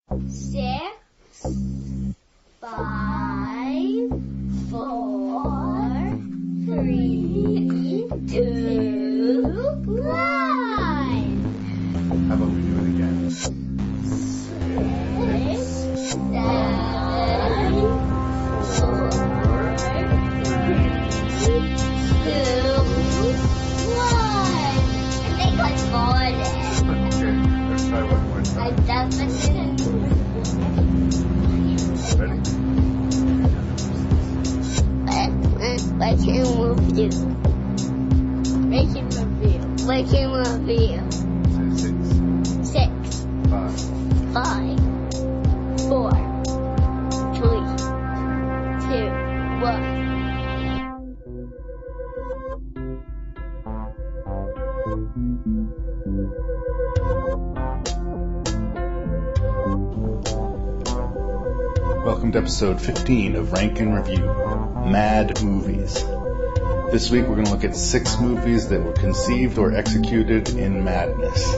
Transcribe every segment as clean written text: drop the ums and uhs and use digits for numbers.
6, 5, 4, 3, 2, 1. How about we do it again? 6, 7, 4, 3, 2, 1. I think I got it. Okay, let's try one more time. I definitely Ready? Making review. Say 6, 6, 5, 5, 4, 3, 2, 1. Welcome to episode 15 of Rank and Review, Mad Movies. This week we're going to look at 6 movies that were conceived or executed in madness.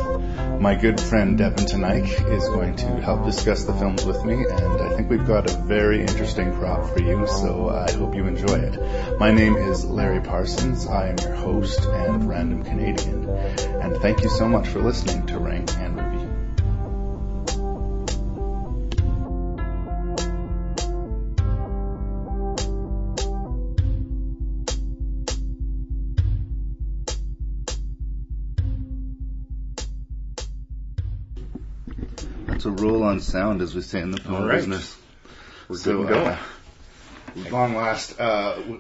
My good friend Devon Teneycke is going to help discuss the films with me, and I think we've got a very interesting crop for you, so I hope you enjoy it. My name is Larry Parsons. I am your host and random Canadian, and thank you so much for listening to Rank and Review. That's a roll on sound, as we say in the film business. We're good and going. Long last,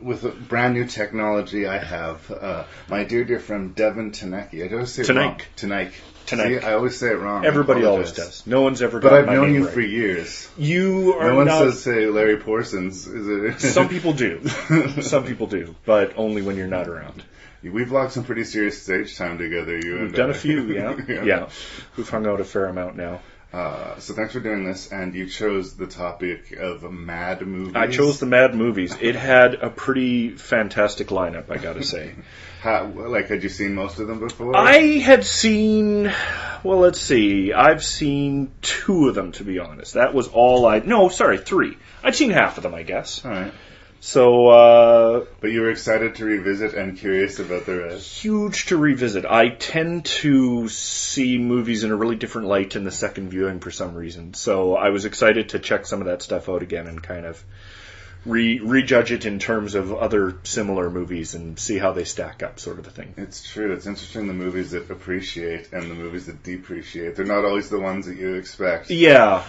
with a brand new technology, I have my dear friend Devon Teneycke. I always say it wrong. Teneycke. See, I always say it wrong. Everybody always does. No one's ever. But I've my known name you right. for years. You are no one not. says say Larry Parsons. Is it? Some people do. Some people do, but only when you're not around. We've logged some pretty serious stage time together. We've done a few, yeah. We've hung out a fair amount now. So thanks for doing this, and you chose the topic of mad movies. I chose the mad movies. It had a pretty fantastic lineup, I gotta say. Had you seen most of them before? I had seen, well, let's see, I've seen 2 of them, to be honest. That was all 3. I'd seen half of them, I guess. All right. So, but you were excited to revisit and curious about the rest. Huge to revisit. I tend to see movies in a really different light in the second viewing for some reason. So I was excited to check some of that stuff out again and kind of rejudge it in terms of other similar movies and see how they stack up, sort of a thing. It's true. It's interesting, the movies that appreciate and the movies that depreciate. They're not always the ones that you expect. Yeah.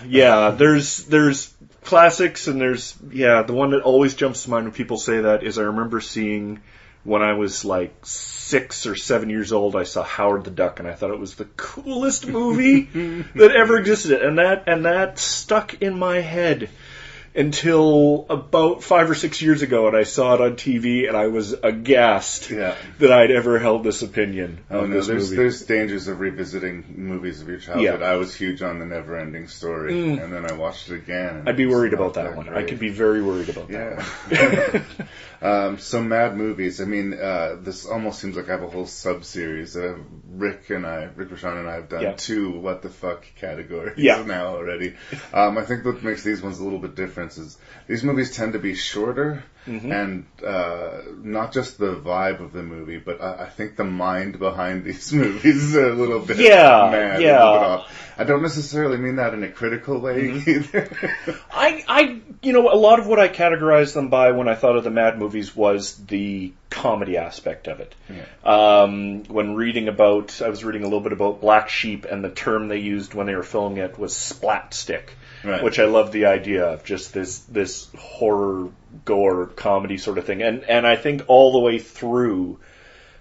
There's classics, and there's, the one that always jumps to mind when people say that is I remember seeing, when I was like 6 or 7 years old, I saw Howard the Duck, and I thought it was the coolest movie that ever existed, and that stuck in my head until about 5 or 6 years ago, and I saw it on TV, and I was aghast that I'd ever held this opinion on this movie. There's dangers of revisiting movies of your childhood. Yeah. I was huge on The Never-Ending Story, and then I watched it again. And I'd be worried about that one. Great. I could be very worried about that one. So mad movies. I mean, this almost seems like I have a whole sub-series. Rick Rashawn and I have done 2 what the fuck categories now already. I think what makes these ones a little bit different is these movies tend to be shorter, and not just the vibe of the movie, but I think the mind behind these movies is a little bit mad. A little bit off. I don't necessarily mean that in a critical way either. A lot of what I categorized them by when I thought of the mad movies was the comedy aspect of it. Yeah. When I was reading a little bit about Black Sheep, and the term they used when they were filming it was splat stick. Right. Which I love the idea of, just this horror gore comedy sort of thing, and I think all the way through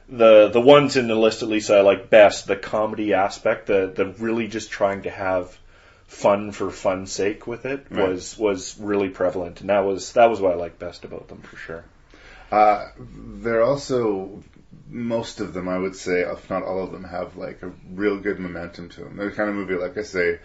the ones in the list, at least I like best, the comedy aspect, the really just trying to have fun for fun's sake with it was really prevalent, and that was what I liked best about them for sure. They're also, most of them, I would say, if not all of them, have like a real good momentum to them. They're the kind of movie, like I say,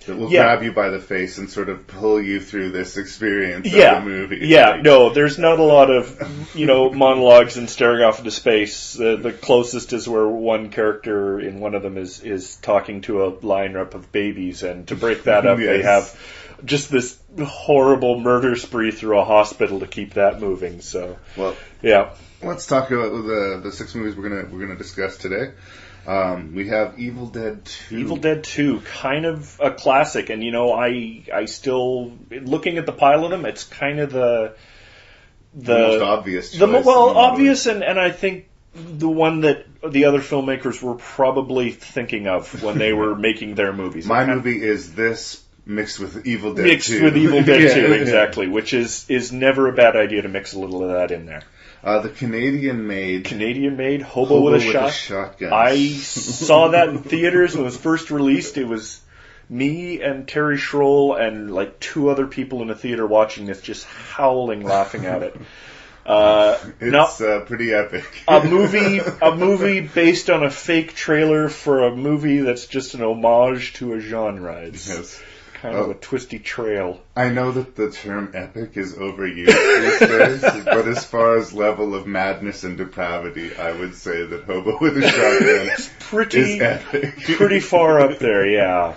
that will grab you by the face and sort of pull you through this experience of the movie. Yeah, no, there's not a lot of, monologues and staring off into space. The closest is where one character in one of them is talking to a lineup of babies, and to break that up, they have just this horrible murder spree through a hospital to keep that moving. So, let's talk about the 6 movies we're gonna discuss today. We have Evil Dead 2. Evil Dead 2, kind of a classic, and I still, looking at the pile of them, it's kind of the most obvious choice. Obvious, and I think the one that the other filmmakers were probably thinking of when they were making their movies. My movie is this mixed with Evil Dead 2. Mixed with Evil Dead 2, exactly, which is never a bad idea to mix a little of that in there. The Canadian-made Hobo with a Shotgun. I saw that in theaters when it was first released. It was me and Terry Schroll and like 2 other people in a theater watching this, just howling, laughing at it. It's pretty epic. a movie based on a fake trailer for a movie that's just an homage to a genre. It's kind of a twisty trail. I know that the term epic is overused these days, but as far as level of madness and depravity, I would say that Hobo with a Shotgun is epic. Pretty far up there, yeah.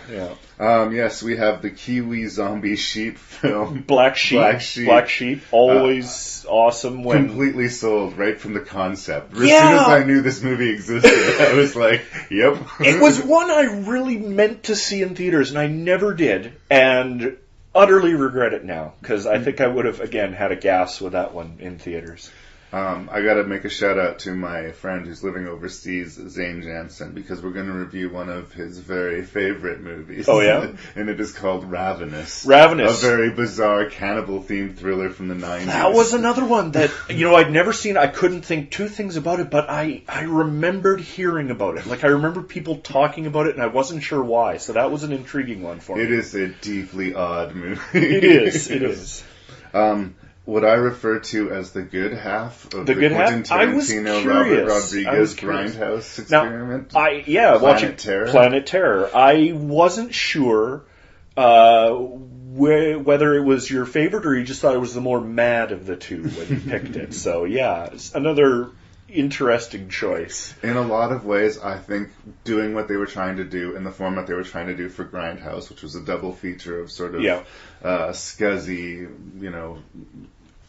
Yes, we have the Kiwi zombie sheep film. Black Sheep. Always awesome. Completely sold right from the concept. As soon as I knew this movie existed, I was like, yep. It was one I really meant to see in theaters, and I never did, and utterly regret it now, because I think I would have, again, had a gas with that one in theaters. I got to make a shout out to my friend who's living overseas, Zane Jansen, because we're going to review one of his very favorite movies. Oh, yeah? And it is called Ravenous. A very bizarre cannibal-themed thriller from the 90s. That was another one that, I'd never seen. I couldn't think 2 things about it, but I remembered hearing about it. Like, I remember people talking about it, and I wasn't sure why. So that was an intriguing one for me. It is a deeply odd movie. It is. What I refer to as the good half of the Quentin Tarantino, Robert Rodriguez Grindhouse experiment. Planet Terror. I wasn't sure whether it was your favorite or you just thought it was the more mad of the 2 when you picked it. So, it's another interesting choice. In a lot of ways, I think doing what they were trying to do in the format they were trying to do for Grindhouse, which was a double feature of sort of scuzzy,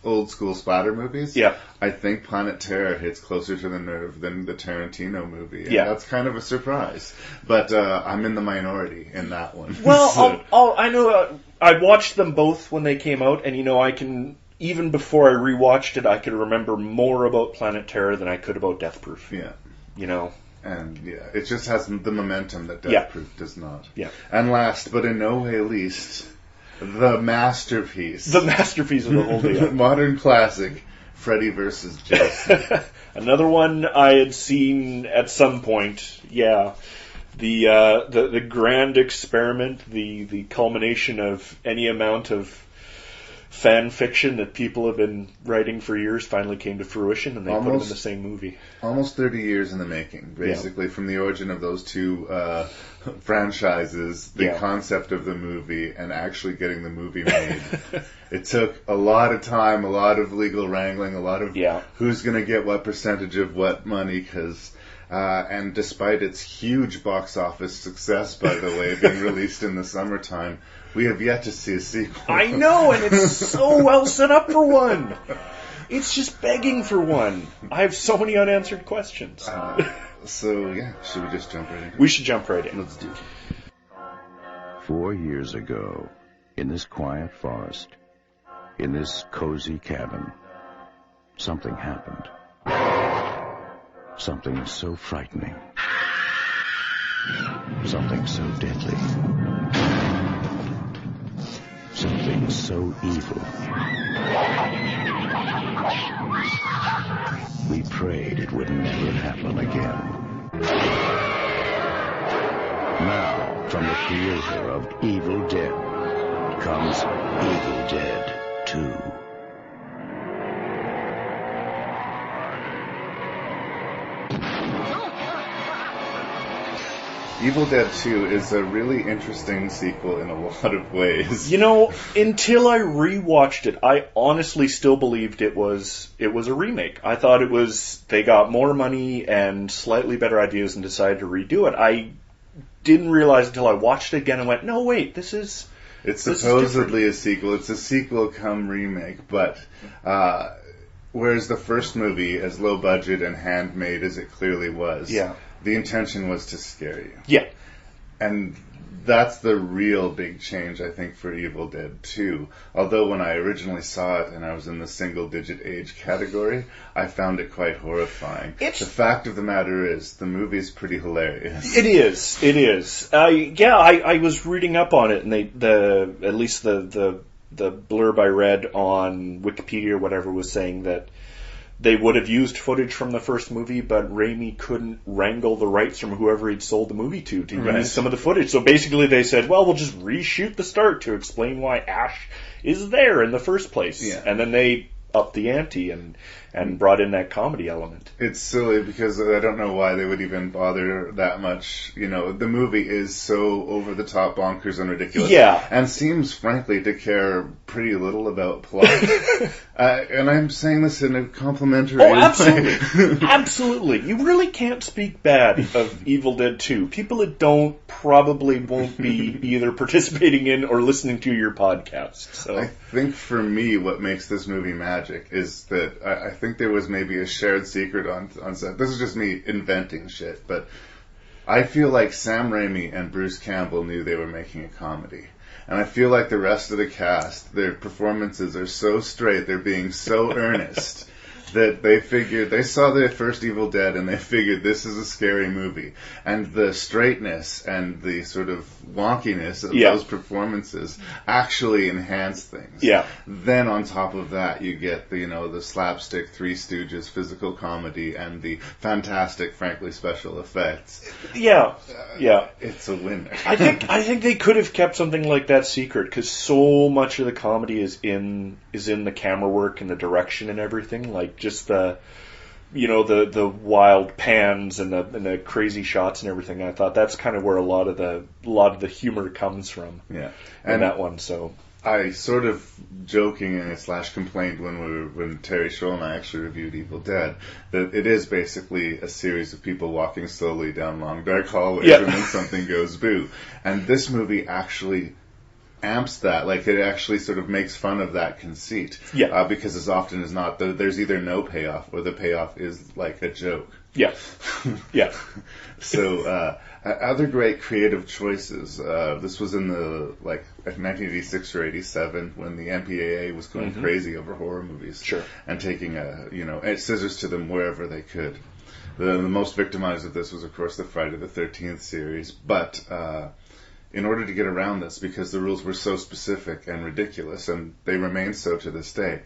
old school splatter movies. I think Planet Terror hits closer to the nerve than the Tarantino movie. And that's kind of a surprise. But I'm in the minority in that one. Well, I know I watched them both when they came out, and I can, even before I rewatched it, I could remember more about Planet Terror than I could about Death Proof. And it just has the momentum that Death Proof does not. And last, but in no way least, the masterpiece. The masterpiece of the whole deal. Modern classic, Freddy vs. Jason. Another one I had seen at some point. The grand experiment, the culmination of any amount of fan fiction that people have been writing for years finally came to fruition, and they put them in the same movie. Almost 30 years in the making, basically, from the origin of those 2 franchises, the concept of the movie, and actually getting the movie made. It took a lot of time, a lot of legal wrangling, a lot of who's going to get what percentage of what money, because... and despite its huge box office success, by the way, being released in the summertime, we have yet to see a sequel. I know, and it's so well set up for one. It's just begging for one. I have so many unanswered questions. Should we just jump right in? We should jump right in. Let's do it. 4 years ago, in this quiet forest, in this cozy cabin, something happened. Something so frightening. Something so deadly. Something so evil. We prayed it would never happen again. Now, from the creator of Evil Dead, comes Evil Dead 2. Evil Dead 2 is a really interesting sequel in a lot of ways. You know, until I rewatched it, I honestly still believed it was a remake. I thought they got more money and slightly better ideas and decided to redo it. I didn't realize until I watched it again and went, no, wait, this is... It's supposedly a sequel. It's a sequel come remake, but whereas the first movie, as low budget and handmade as it clearly was, the intention was to scare you. Yeah. And that's the real big change, I think, for Evil Dead 2. Although when I originally saw it and I was in the single-digit age category, I found it quite horrifying. The fact of the matter is, the movie's pretty hilarious. It is. I was reading up on it, and at least the blurb I read on Wikipedia or whatever was saying that they would have used footage from the first movie, but Raimi couldn't wrangle the rights from whoever he'd sold the movie to use some of the footage. So basically they said, well, we'll just reshoot the start to explain why Ash is there in the first place. Yeah. And then they upped the ante and brought in that comedy element. It's silly because I don't know why they would even bother that much. You know, the movie is so over-the-top, bonkers, and ridiculous. Yeah. And seems, frankly, to care pretty little about plot. And I'm saying this in a complimentary way. Absolutely. Absolutely. You really can't speak bad of Evil Dead 2. People that don't probably won't be either participating in or listening to your podcast. So I think for me, what makes this movie magic is that I think there was maybe a shared secret on set. This is just me inventing shit, but I feel like Sam Raimi and Bruce Campbell knew they were making a comedy. And I feel like the rest of the cast, their performances are so straight, they're being so earnest, that they saw the first Evil Dead and they figured this is a scary movie. And the straightness and the sort of wonkiness of those performances actually enhance things. Yeah. Then on top of that, you get the slapstick Three Stooges physical comedy and the fantastic, frankly, special effects. Yeah. It's a winner. I think they could have kept something like that secret because so much of the comedy is in the camera work and the direction and everything. Like just the wild pans and the crazy shots and everything. I thought that's kind of where a lot of the humor comes from. Yeah, in that one. So I sort of jokingly / complained when Terry Scholl and I actually reviewed Evil Dead that it is basically a series of people walking slowly down long dark hallways and then something goes boo. And this movie actually amps that, like it actually sort of makes fun of that conceit. Yeah. Because as often as not, there's either no payoff or the payoff is like a joke. Yeah. Yeah. So, other great creative choices. This was in the, 1986 or 87 when the MPAA was going crazy over horror movies. Sure. And taking, scissors to them wherever they could. The most victimized of this was, of course, the Friday the 13th series. But, in order to get around this, because the rules were so specific and ridiculous, and they remain so to this day,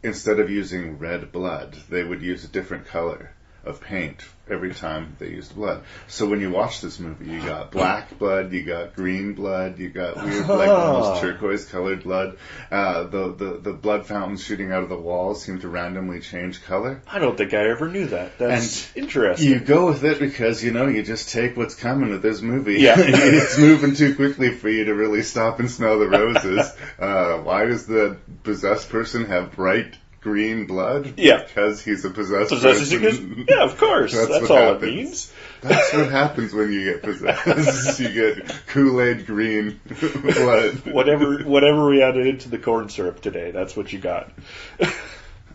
instead of using red blood, they would use a different color of paint every time they used blood. So when you watch this movie, you got black blood, you got green blood, you got weird, almost turquoise-colored blood. The blood fountains shooting out of the walls seem to randomly change color. I don't think I ever knew that. That's interesting. You go with it because, you just take what's coming with this movie. Yeah. It's moving too quickly for you to really stop and smell the roses. Why does the possessed person have bright green blood? Yeah. Because he's a possessed person. Yeah, of course. That's all it means. That's what happens when you get possessed. You get Kool-Aid green blood. Whatever we added into the corn syrup today, that's what you got.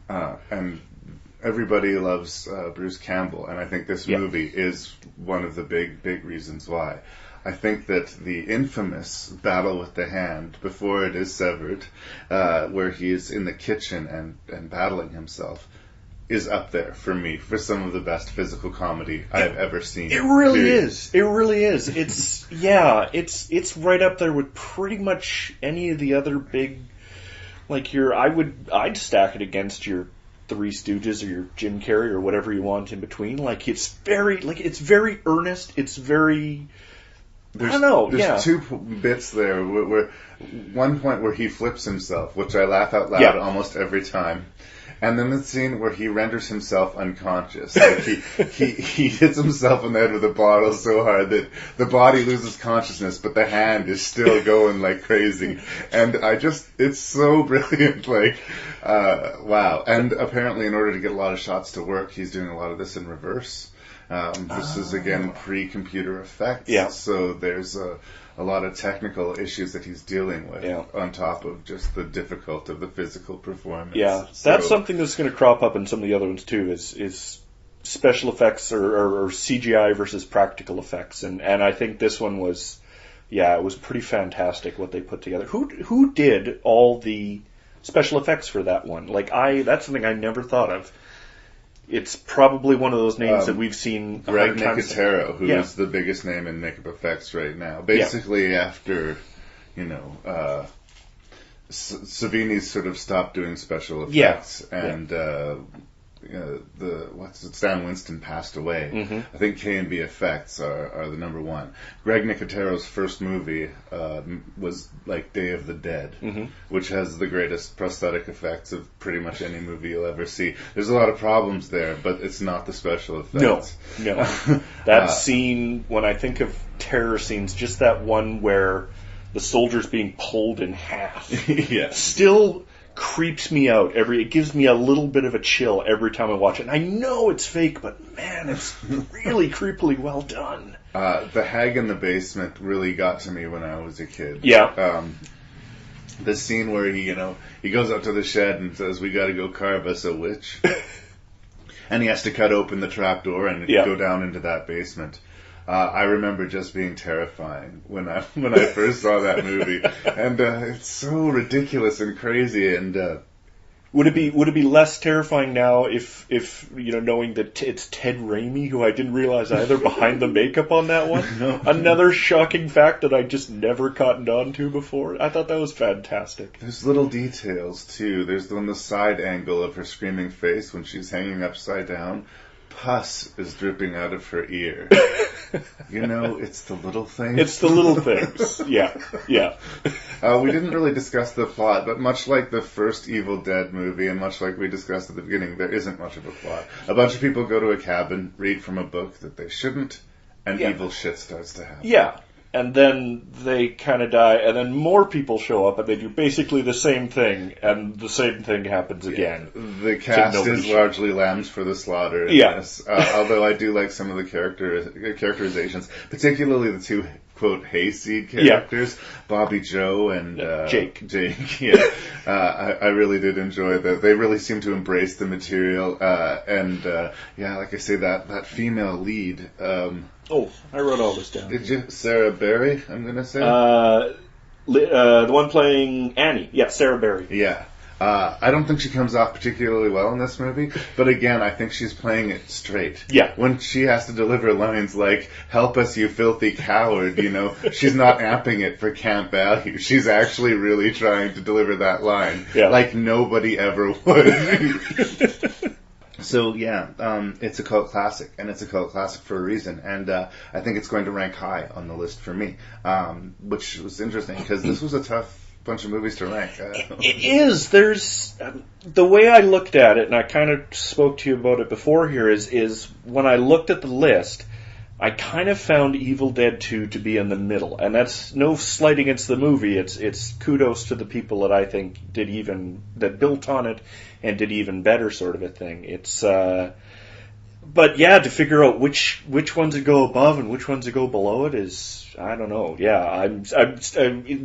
And everybody loves Bruce Campbell, and I think this movie is one of the big reasons why. I think that the infamous battle with the hand before it is severed, where he is in the kitchen and battling himself, is up there for me for some of the best physical comedy I have ever seen. It really is. It really is. It's right up there with pretty much any of the other big, I'd stack it against your Three Stooges or your Jim Carrey or whatever you want in between. It's very earnest. It's very. There's two bits there. Where one point where he flips himself, which I laugh out loud almost every time. And then the scene where he renders himself unconscious. Like he hits himself in the head with a bottle so hard that the body loses consciousness, but the hand is still going like crazy. And it's so brilliant. Like, wow. And apparently in order to get a lot of shots to work, he's doing a lot of this in reverse. This is, again, pre-computer effects. Yeah. So there's a lot of technical issues that he's dealing with on top of just the difficulty of the physical performance. Yeah, that's something that's going to crop up in some of the other ones too, is special effects or CGI versus practical effects. And I think this one was, it was pretty fantastic what they put together. Who did all the special effects for that one? Like, that's something I never thought of. It's probably one of those names that we've seen. Greg Nicotero, who is the biggest name in makeup effects right now. Basically, after, Savini's sort of stopped doing special effects, and Stan Winston passed away. Mm-hmm. I think K&B Effects are the number one. Greg Nicotero's first movie was like Day of the Dead, which has the greatest prosthetic effects of pretty much any movie you'll ever see. There's a lot of problems there, but it's not the special effects. No. That scene, when I think of terror scenes, just that one where the soldier's being pulled in half, still creeps me out. It gives me a little bit of a chill every time I watch it. And I know it's fake, but man, it's really creepily well done. The hag in the basement really got to me when I was a kid. Yeah. The scene where he goes up to the shed and says, "We got to go carve us a witch," and he has to cut open the trap door and go down into that basement. I remember just being terrifying when I first saw that movie, and it's so ridiculous and crazy. And would it be less terrifying now if knowing that it's Ted Raimi, who I didn't realize either, behind the makeup on that one? No. Another shocking fact that I just never cottoned on to before. I thought that was fantastic. There's little details too. There's the side angle of her screaming face when she's hanging upside down. Pus is dripping out of her ear. It's the little things. It's the little things. Yeah. We didn't really discuss the plot, but much like the first Evil Dead movie, and much like we discussed at the beginning, there isn't much of a plot. A bunch of people go to a cabin, read from a book that they shouldn't, and evil shit starts to happen. Yeah. And then they kind of die, and then more people show up, and they do basically the same thing, and the same thing happens again. The cast is largely lambs for the slaughter in this. Although I do like some of the characterizations, particularly the two, quote, hayseed characters, Bobby Joe and Jake. I really did enjoy that. They really seem to embrace the material, and like I say, that female lead... I wrote all this down. Did you? Sarah Berry, I'm going to say? The one playing Annie. Yeah, Sarah Berry. Yeah. I don't think she comes off particularly well in this movie, but again, I think she's playing it straight. Yeah. When she has to deliver lines like, "Help us, you filthy coward," she's not amping it for camp value. She's actually really trying to deliver that line like nobody ever would. So, it's a cult classic, and it's a cult classic for a reason, and I think it's going to rank high on the list for me, which was interesting, because this was a tough bunch of movies to rank. It is. There's... the way I looked at it, and I kind of spoke to you about it before here, is when I looked at the list, I kind of found Evil Dead 2 to be in the middle, and that's no slight against the movie. It's kudos to the people that I think that built on it and did even better, sort of a thing. It's but to figure out which ones to go above and which ones to go below it is, I don't know. Yeah, I'm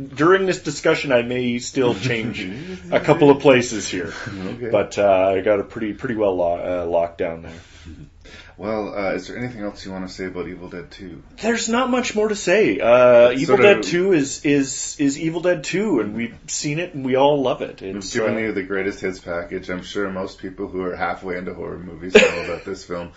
during this discussion I may still change a couple of places here, but I got it pretty well locked down there. Well, is there anything else you want to say about Evil Dead 2? There's not much more to say. Evil Dead 2 is Evil Dead 2, and we've seen it, and we all love it. We've given you the greatest hits package. I'm sure most people who are halfway into horror movies know about this film.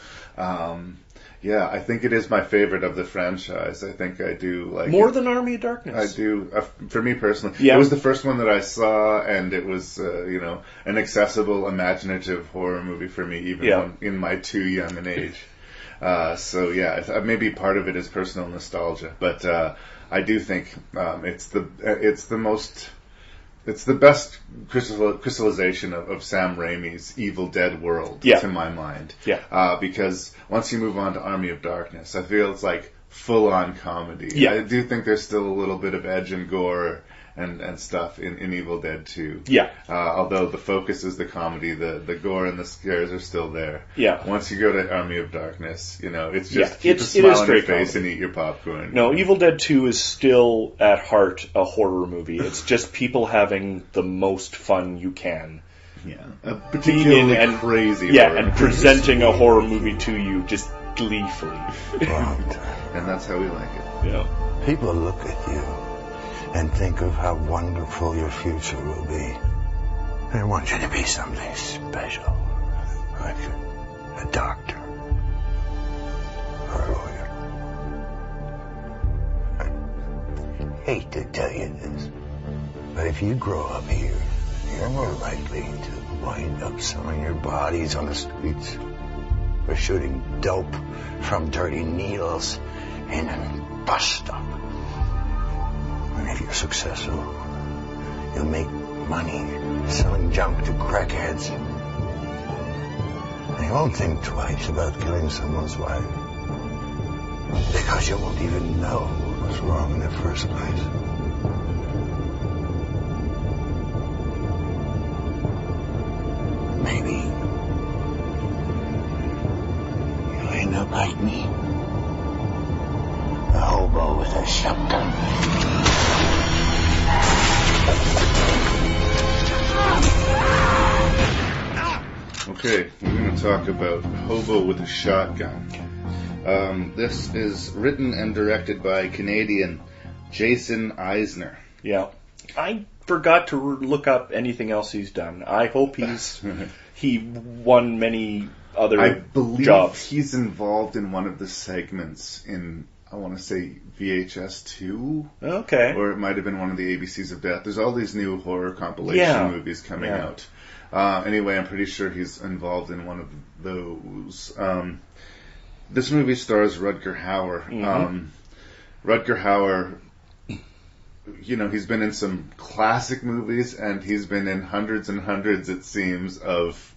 I think it is my favorite of the franchise. I think I do like more it. Than Army of Darkness. I do. For me personally, it was the first one that I saw, and it was an accessible, imaginative horror movie for me, even in my too young an age. Maybe part of it is personal nostalgia, but I do think it's the most It's the best crystallization of Sam Raimi's Evil Dead world, to my mind. Yeah. Because once you move on to Army of Darkness, I feel it's like full-on comedy. Yeah. I do think there's still a little bit of edge and gore and stuff in Evil Dead 2. Yeah. Although the focus is the comedy, the gore and the scares are still there. Yeah. Once you go to Army of Darkness, it's just keep a it smile is on your straight face comedy. and eat your popcorn. No, Evil Dead 2 is still, at heart, a horror movie. It's just people having the most fun you can. Yeah. A particularly crazy Yeah, horror and movie. presenting a horror movie to you just gleefully. And that's how we like it. Yeah. People look at you and think of how wonderful your future will be. They want you to be something special, like a doctor or a lawyer. I hate to tell you this, but if you grow up here, you're more likely to wind up selling your bodies on the streets or shooting dope from dirty needles in a bus stop. And if you're successful, you'll make money selling junk to crackheads. And you won't think twice about killing someone's wife, because you won't even know what was wrong in the first place. Maybe you'll end up like me, a hobo with a shotgun. Okay, we're going to talk about Hobo with a Shotgun. This is written and directed by Canadian Jason Eisner. Yeah. I forgot to look up anything else he's done. I hope he won many other I believe jobs. he's involved in one of the segments in, I want to say, VHS 2? Okay. Or it might have been one of the ABCs of Death. There's all these new horror compilation movies coming out. Anyway, I'm pretty sure he's involved in one of those. This movie stars Rutger Hauer. Mm-hmm. Rutger Hauer, he's been in some classic movies, and he's been in hundreds and hundreds, it seems, of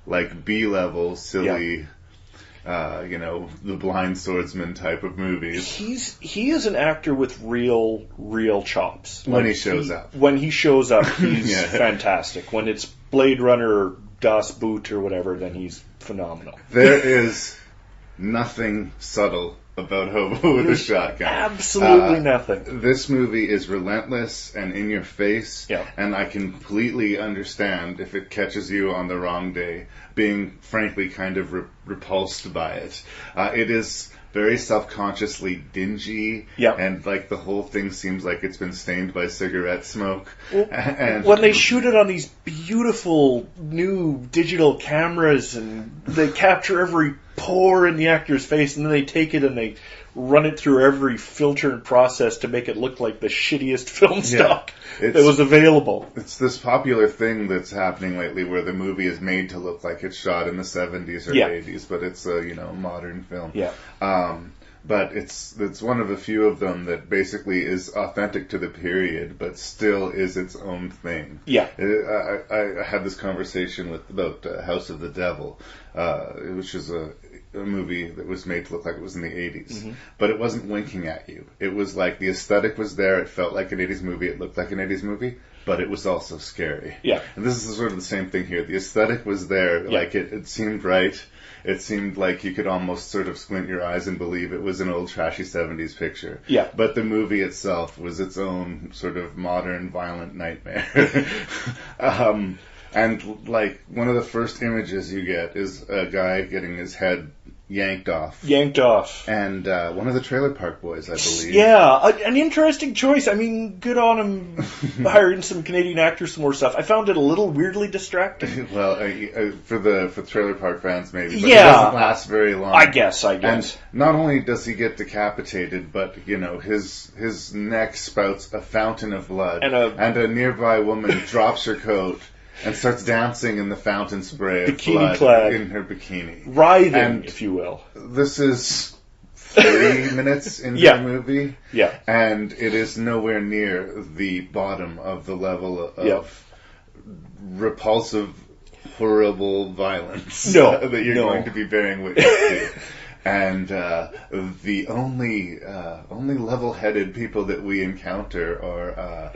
like B-level, silly, The Blind Swordsman type of movies. He is an actor with real chops. When he shows up. When he shows up, he's fantastic. When it's Blade Runner or Das Boot or whatever, then he's phenomenal. There is nothing subtle about Hobo with a Shotgun. Absolutely nothing. This movie is relentless and in your face, Yeah. and I completely understand if it catches you on the wrong day, being frankly kind of repulsed by it. It is very self-consciously dingy, Yeah. and like the whole thing seems like it's been stained by cigarette smoke. And When they shoot it on these beautiful new digital cameras and they capture every pore in the actor's face, and then they take it and they run it through every filter and process to make it look like the shittiest film stock that was available. It's this popular thing that's happening lately where the movie is made to look like it's shot in the 70s or 80s, but it's a modern film. Yeah. But it's one of a few of them that basically is authentic to the period, but still is its own thing. Yeah. I had this conversation about House of the Devil, which is a movie that was made to look like it was in the 80s. Mm-hmm. But it wasn't winking at you. It was like the aesthetic was there, it felt like an 80s movie, it looked like an 80s movie, but it was also scary. Yeah. And this is sort of the same thing here. The aesthetic was there, like it seemed right. It seemed like you could almost sort of squint your eyes and believe it was an old trashy 70s picture. Yeah. But the movie itself was its own sort of modern violent nightmare. And like one of the first images you get is a guy getting his head yanked off. And one of the Trailer Park Boys, I believe. Yeah, an interesting choice. I mean, good on him hiring some Canadian actors, some more stuff. I found it a little weirdly distracting. Well, for Trailer Park fans, maybe. But Yeah. It doesn't last very long. I guess. And not only does he get decapitated, but, his neck spouts a fountain of blood. And a nearby woman drops her coat and starts dancing in the fountain spray of blood clad. in her bikini. Writhing, if you will. This is 3 minutes into Yeah. the movie. Yeah. And it is nowhere near the bottom of the level of repulsive, horrible violence that you're going to be bearing witness to. And the only level-headed people that we encounter are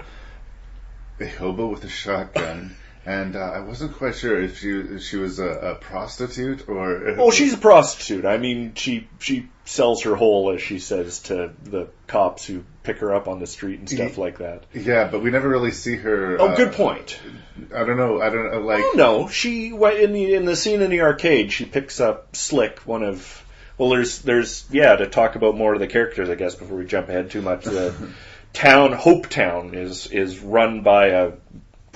a hobo with a shotgun. And I wasn't quite sure if she was a prostitute or... Oh, she's a prostitute. I mean, she sells her hole, as she says to the cops who pick her up on the street and stuff like that. Yeah, but we never really see her... Oh, good point. I don't know, like... Oh, no, she, in the scene in the arcade, she picks up Slick, one of... Well, there's to talk about more of the characters, I guess, before we jump ahead too much. The town, Hope Town, is run by a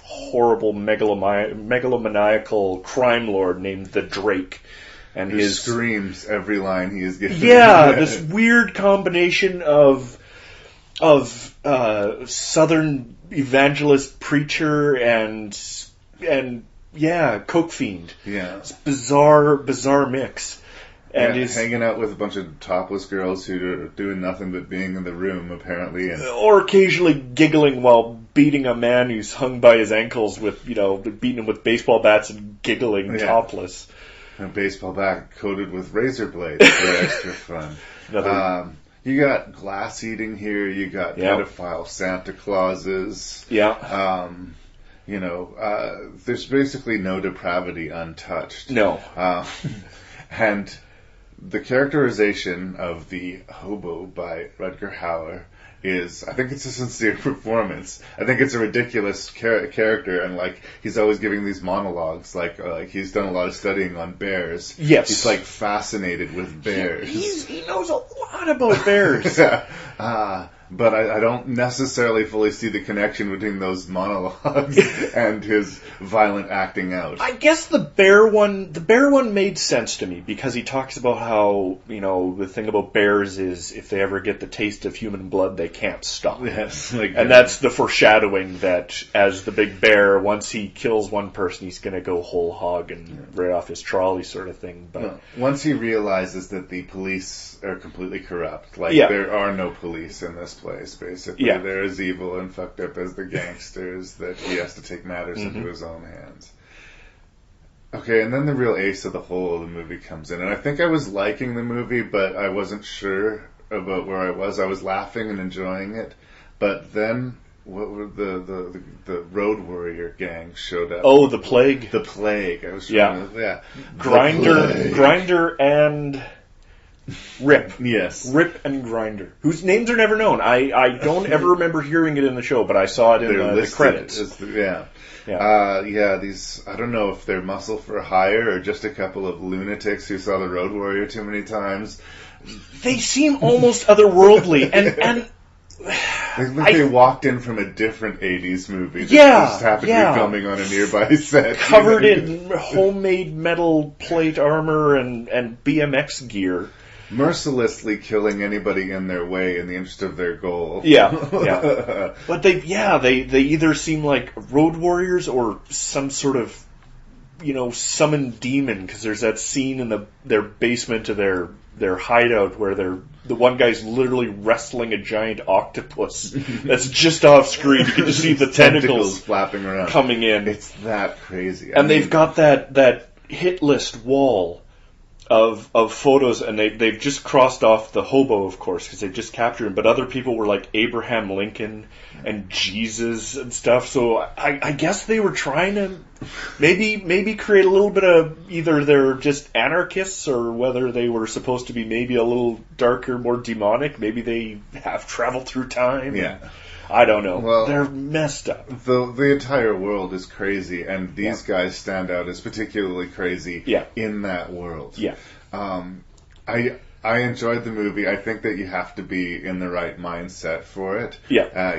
horrible megalomaniacal crime lord named the Drake, and Who his screams every line he is given. Yeah, this weird combination of Southern evangelist preacher and coke fiend. Yeah, it's bizarre mix. And he's hanging out with a bunch of topless girls who are doing nothing but being in the room, apparently. Or occasionally giggling while beating a man who's hung by his ankles with, beating him with baseball bats and giggling topless. A baseball bat coated with razor blades for extra fun. You got glass eating here, you got pedophile Santa Clauses. Yeah. There's basically no depravity untouched. No. And the characterization of the hobo by Rutger Hauer is, I think it's a sincere performance. I think it's a ridiculous character, and he's always giving these monologues, like he's done a lot of studying on bears. Yes. He's fascinated with bears. He knows a lot about bears. But I don't necessarily fully see the connection between those monologues and his violent acting out. I guess the bear one made sense to me, because he talks about how, the thing about bears is if they ever get the taste of human blood, they can't stop. Yes. And that's the foreshadowing that as the big bear, once he kills one person, he's going to go whole hog and right off his trolley sort of thing. But once he realizes that the police are completely corrupt, there are no police in this place, basically. Yeah. They're as evil and fucked up as the gangsters that he has to take matters into his own hands. Okay, and then the real ace of the whole of the movie comes in. And I think I was liking the movie, but I wasn't sure about where I was. I was laughing and enjoying it. But then what were the Road Warrior gang showed up. Oh, the Plague. The Plague. I was trying to... Grinder and... Rip. Yes. Rip and Grinder. Whose names are never known. I don't ever remember hearing it in the show, but I saw it in the credits. These, I don't know if they're muscle for hire or just a couple of lunatics who saw the Road Warrior too many times. They seem almost otherworldly, and they walked in from a different 80s movie that just happened to be filming on a nearby set. Covered in homemade metal plate armor and BMX gear. Mercilessly killing anybody in their way in the interest of their goal. Yeah. But they either seem like road warriors or some sort of, summoned demon, because there's that scene in their basement of their hideout where the one guy's literally wrestling a giant octopus that's just off screen. You can just see the tentacles flapping around, coming in. It's that crazy. They've got that hit list wall of photos, and they've just crossed off the hobo, of course, because they've just captured him. But other people were like Abraham Lincoln and Jesus and stuff. So I guess they were trying to maybe create a little bit of either they're just anarchists or whether they were supposed to be maybe a little darker, more demonic. Maybe they have traveled through time. Yeah. I don't know. Well, they're messed up. The entire world is crazy, and these guys stand out as particularly crazy in that world. Yeah. I enjoyed the movie. I think that you have to be in the right mindset for it. Yeah. I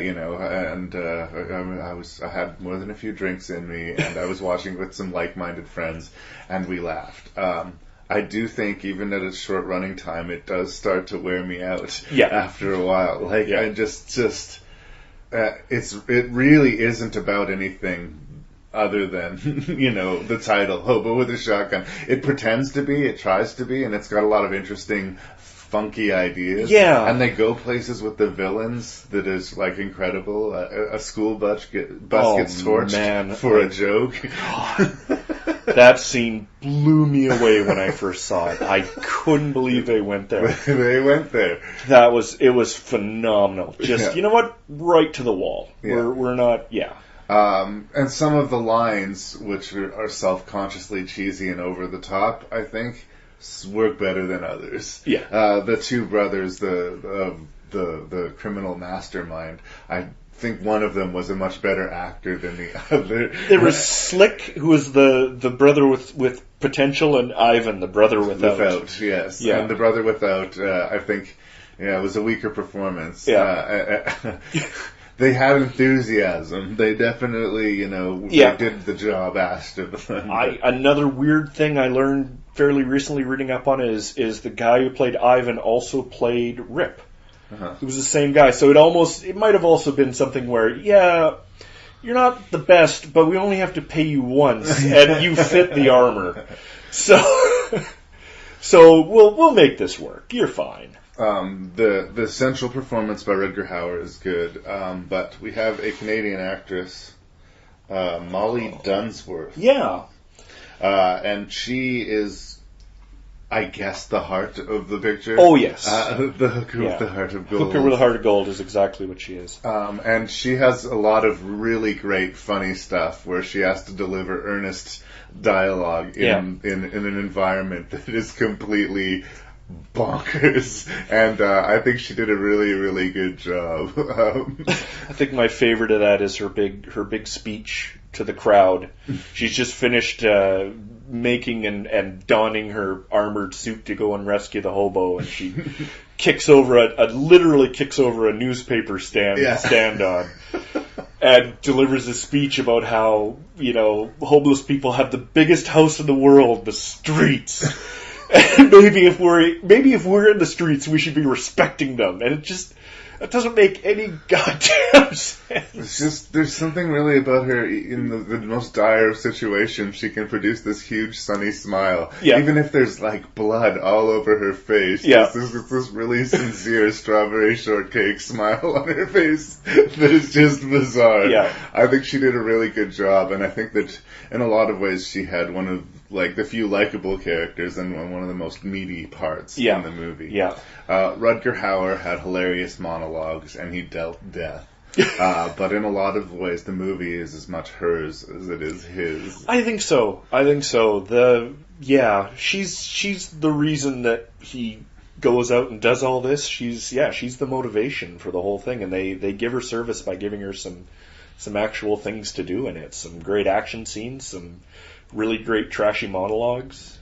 had more than a few drinks in me, and I was watching with some like-minded friends, and we laughed. I do think even at its short running time, it does start to wear me out after a while. I just it really isn't about anything other than, the title, Hobo with a Shotgun. It pretends to be, it tries to be, and it's got a lot of interesting funky ideas. Yeah. And they go places with the villains that is, like, incredible. A school bus gets torched for a joke. That scene blew me away when I first saw it. I couldn't believe they went there. They went there. It was phenomenal. Just, you know what? Right to the wall. Yeah. We're not, and some of the lines, which are self-consciously cheesy and over the top, I think, work better than others. Yeah. The two brothers, the criminal mastermind, I think one of them was a much better actor than the other. There was Slick, who was the brother with potential, and Ivan, the brother without. Without, yes. Yeah. And the brother without, I think, it was a weaker performance. Yeah. They had enthusiasm. They definitely, they did the job asked of them. Another weird thing I learned fairly recently reading up on it is the guy who played Ivan also played Rip. It was the same guy. So it might have also been something where, you're not the best, but we only have to pay you once, and you fit the armor. So we'll make this work. You're fine. The central performance by Rutger Hauer is good, but we have a Canadian actress, Molly Dunsworth. Yeah. And she is, I guess, the heart of the picture. Oh, yes. The hooker with the heart of gold. Hooker with the heart of gold is exactly what she is. And she has a lot of really great, funny stuff where she has to deliver earnest dialogue in an environment that is completely bonkers, and I think she did a really, really good job. I think my favorite of that is her big speech to the crowd. She's just finished making and donning her armored suit to go and rescue the hobo, and she literally kicks over a newspaper stand on, and delivers a speech about how homeless people have the biggest house in the world, the streets. And maybe if we're in the streets, we should be respecting them. And it doesn't make any goddamn sense. It's just, there's something really about her in the most dire of situations. She can produce this huge sunny smile. Yeah. Even if there's like blood all over her face. Yeah. There's this really sincere strawberry shortcake smile on her face that is just bizarre. Yeah. I think she did a really good job, and I think that in a lot of ways she had one of the few likable characters and one of the most meaty parts in the movie. Yeah. Rutger Hauer had hilarious monologues, and he dealt death. But in a lot of ways, the movie is as much hers as it is his. I think so. She's the reason that he goes out and does all this. She's the motivation for the whole thing, and they give her service by giving her some actual things to do in it. Some great action scenes, some really great trashy monologues.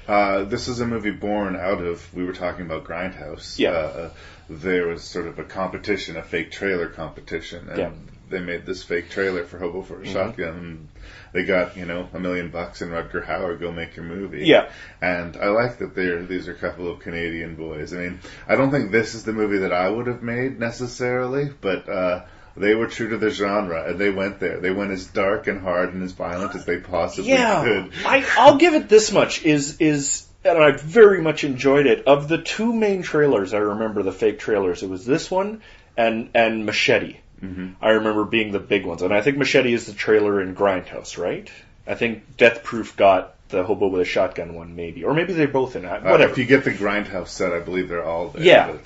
This is a movie born out of, we were talking about Grindhouse. Yeah. There was sort of a competition, a fake trailer competition, and they made this fake trailer for Hobo for a Shotgun, and they got, $1 million and Rutger Hauer, go make your movie. Yeah. And I like that these are a couple of Canadian boys. I mean, I don't think this is the movie that I would have made necessarily, but they were true to the genre, and they went there. They went as dark and hard and as violent as they possibly could. I'll give it this much, and I very much enjoyed it. Of the two main trailers, I remember the fake trailers. It was this one and Machete. Mm-hmm. I remember being the big ones. And I think Machete is the trailer in Grindhouse, right? I think Death Proof got the Hobo with a Shotgun one, maybe. Or maybe they're both in it. Whatever. If you get the Grindhouse set, I believe they're all there. Yeah.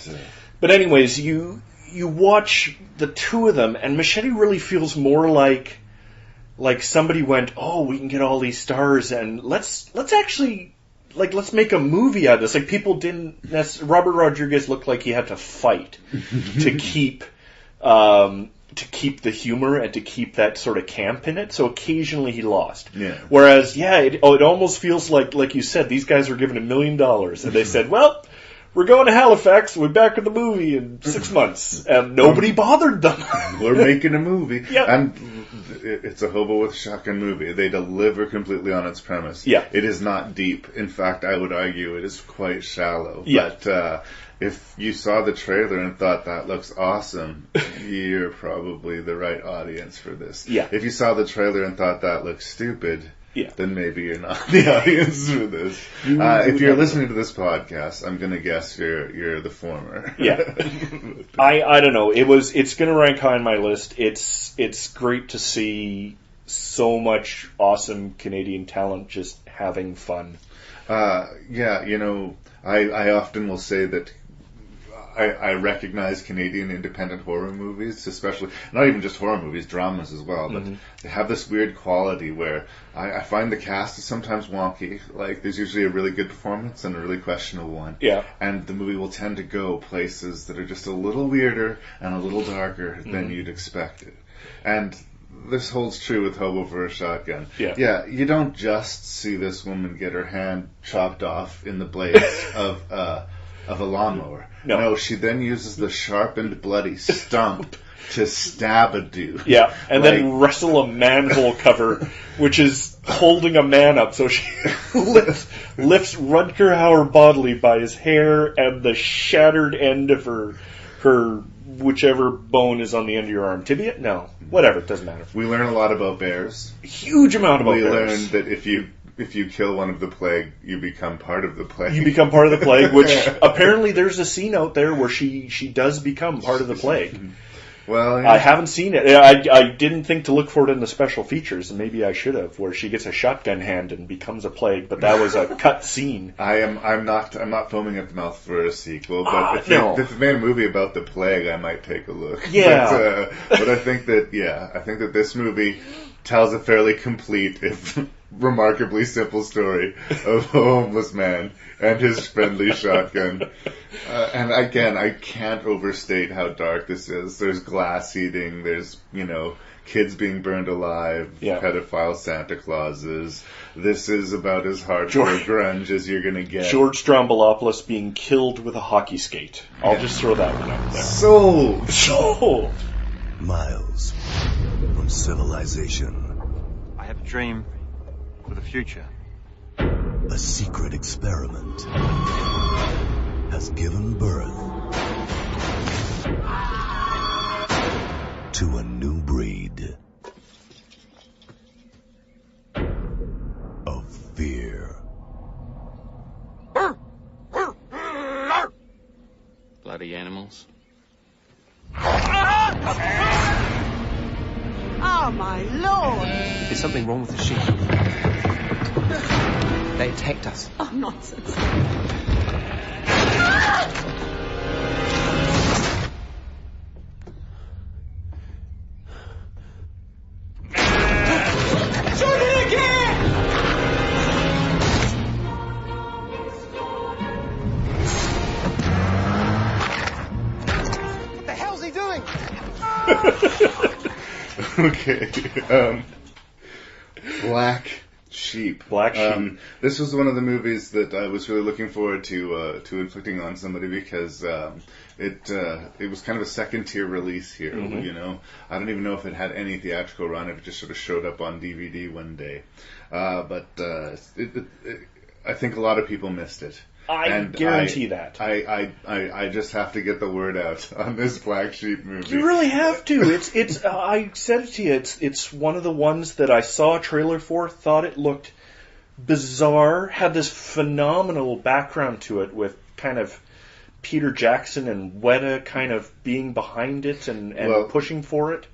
But anyways, you watch the two of them, and Machete really feels more like somebody went, oh, we can get all these stars, and let's actually, let's make a movie out of this. Like, people didn't Robert Rodriguez looked like he had to fight to keep the humor and to keep that sort of camp in it. So occasionally he lost. Yeah. Whereas, it almost feels like you said, these guys were given $1 million, and they said, well, we're going to Halifax, we'll be back in the movie in 6 months. And nobody bothered them. We're making a movie. Yeah. And it's a Hobo with a Shotgun movie. They deliver completely on its premise. Yeah. It is not deep. In fact, I would argue it is quite shallow. Yeah. But if you saw the trailer and thought that looks awesome, you're probably the right audience for this. Yeah. If you saw the trailer and thought that looks stupid, then maybe you're not the audience for this. If you're listening to this podcast, I'm going to guess you're the former. Yeah. I don't know. It's going to rank high on my list. It's great to see so much awesome Canadian talent just having fun. I often will say that I recognize Canadian independent horror movies, especially, not even just horror movies, dramas as well, but they have this weird quality where I find the cast is sometimes wonky. Like, there's usually a really good performance and a really questionable one. Yeah. And the movie will tend to go places that are just a little weirder and a little darker than you'd expect it. And this holds true with Hobo for a Shotgun. Yeah, you don't just see this woman get her hand chopped off in the blades of a lawnmower. No, she then uses the sharpened, bloody stump to stab a dude. Yeah, and then wrestle a manhole cover, which is holding a man up. So she lifts Rutger Hauer bodily by his hair and the shattered end of her whichever bone is on the end of your arm. Tibia? No. Whatever, it doesn't matter. We learn a lot about bears. Huge amount about bears. We learn that if you kill one of the plague, you become part of the plague. You become part of the plague, which apparently there's a scene out there where she does become part of the plague. Well, yeah. I haven't seen it. I didn't think to look for it in the special features, and maybe I should have, where she gets a shotgun hand and becomes a plague, but that was a cut scene. I'm not foaming at the mouth for a sequel, but if they made a movie about the plague, I might take a look. Yeah. But I think that this movie tells a fairly complete, if remarkably simple story of a homeless man and his friendly shotgun. And again, I can't overstate how dark this is. There's glass eating, there's, kids being burned alive, pedophile Santa Clauses. This is about as hardcore grunge as you're going to get. George Stroumboulopoulos being killed with a hockey skate. I'll just throw that one out there. Sold! Miles from civilization. I have a dream for the future. A secret experiment has given birth to a new breed of fear. Bloody animals. Oh, my lord! There's something wrong with the sheep. They attacked us. Oh, nonsense. Shoot it again! What the hell's he doing? Okay. Black Sheep. This was one of the movies that I was really looking forward to inflicting on somebody because it was kind of a second-tier release here. I don't even know if it had any theatrical run, if it just sort of showed up on DVD one day. But I think a lot of people missed it. I guarantee that. I just have to get the word out on this Black Sheep movie. You really have to. It's. I said it to you. It's one of the ones that I saw a trailer for, thought it looked bizarre, had this phenomenal background to it with kind of Peter Jackson and Weta kind of being behind it and pushing for it.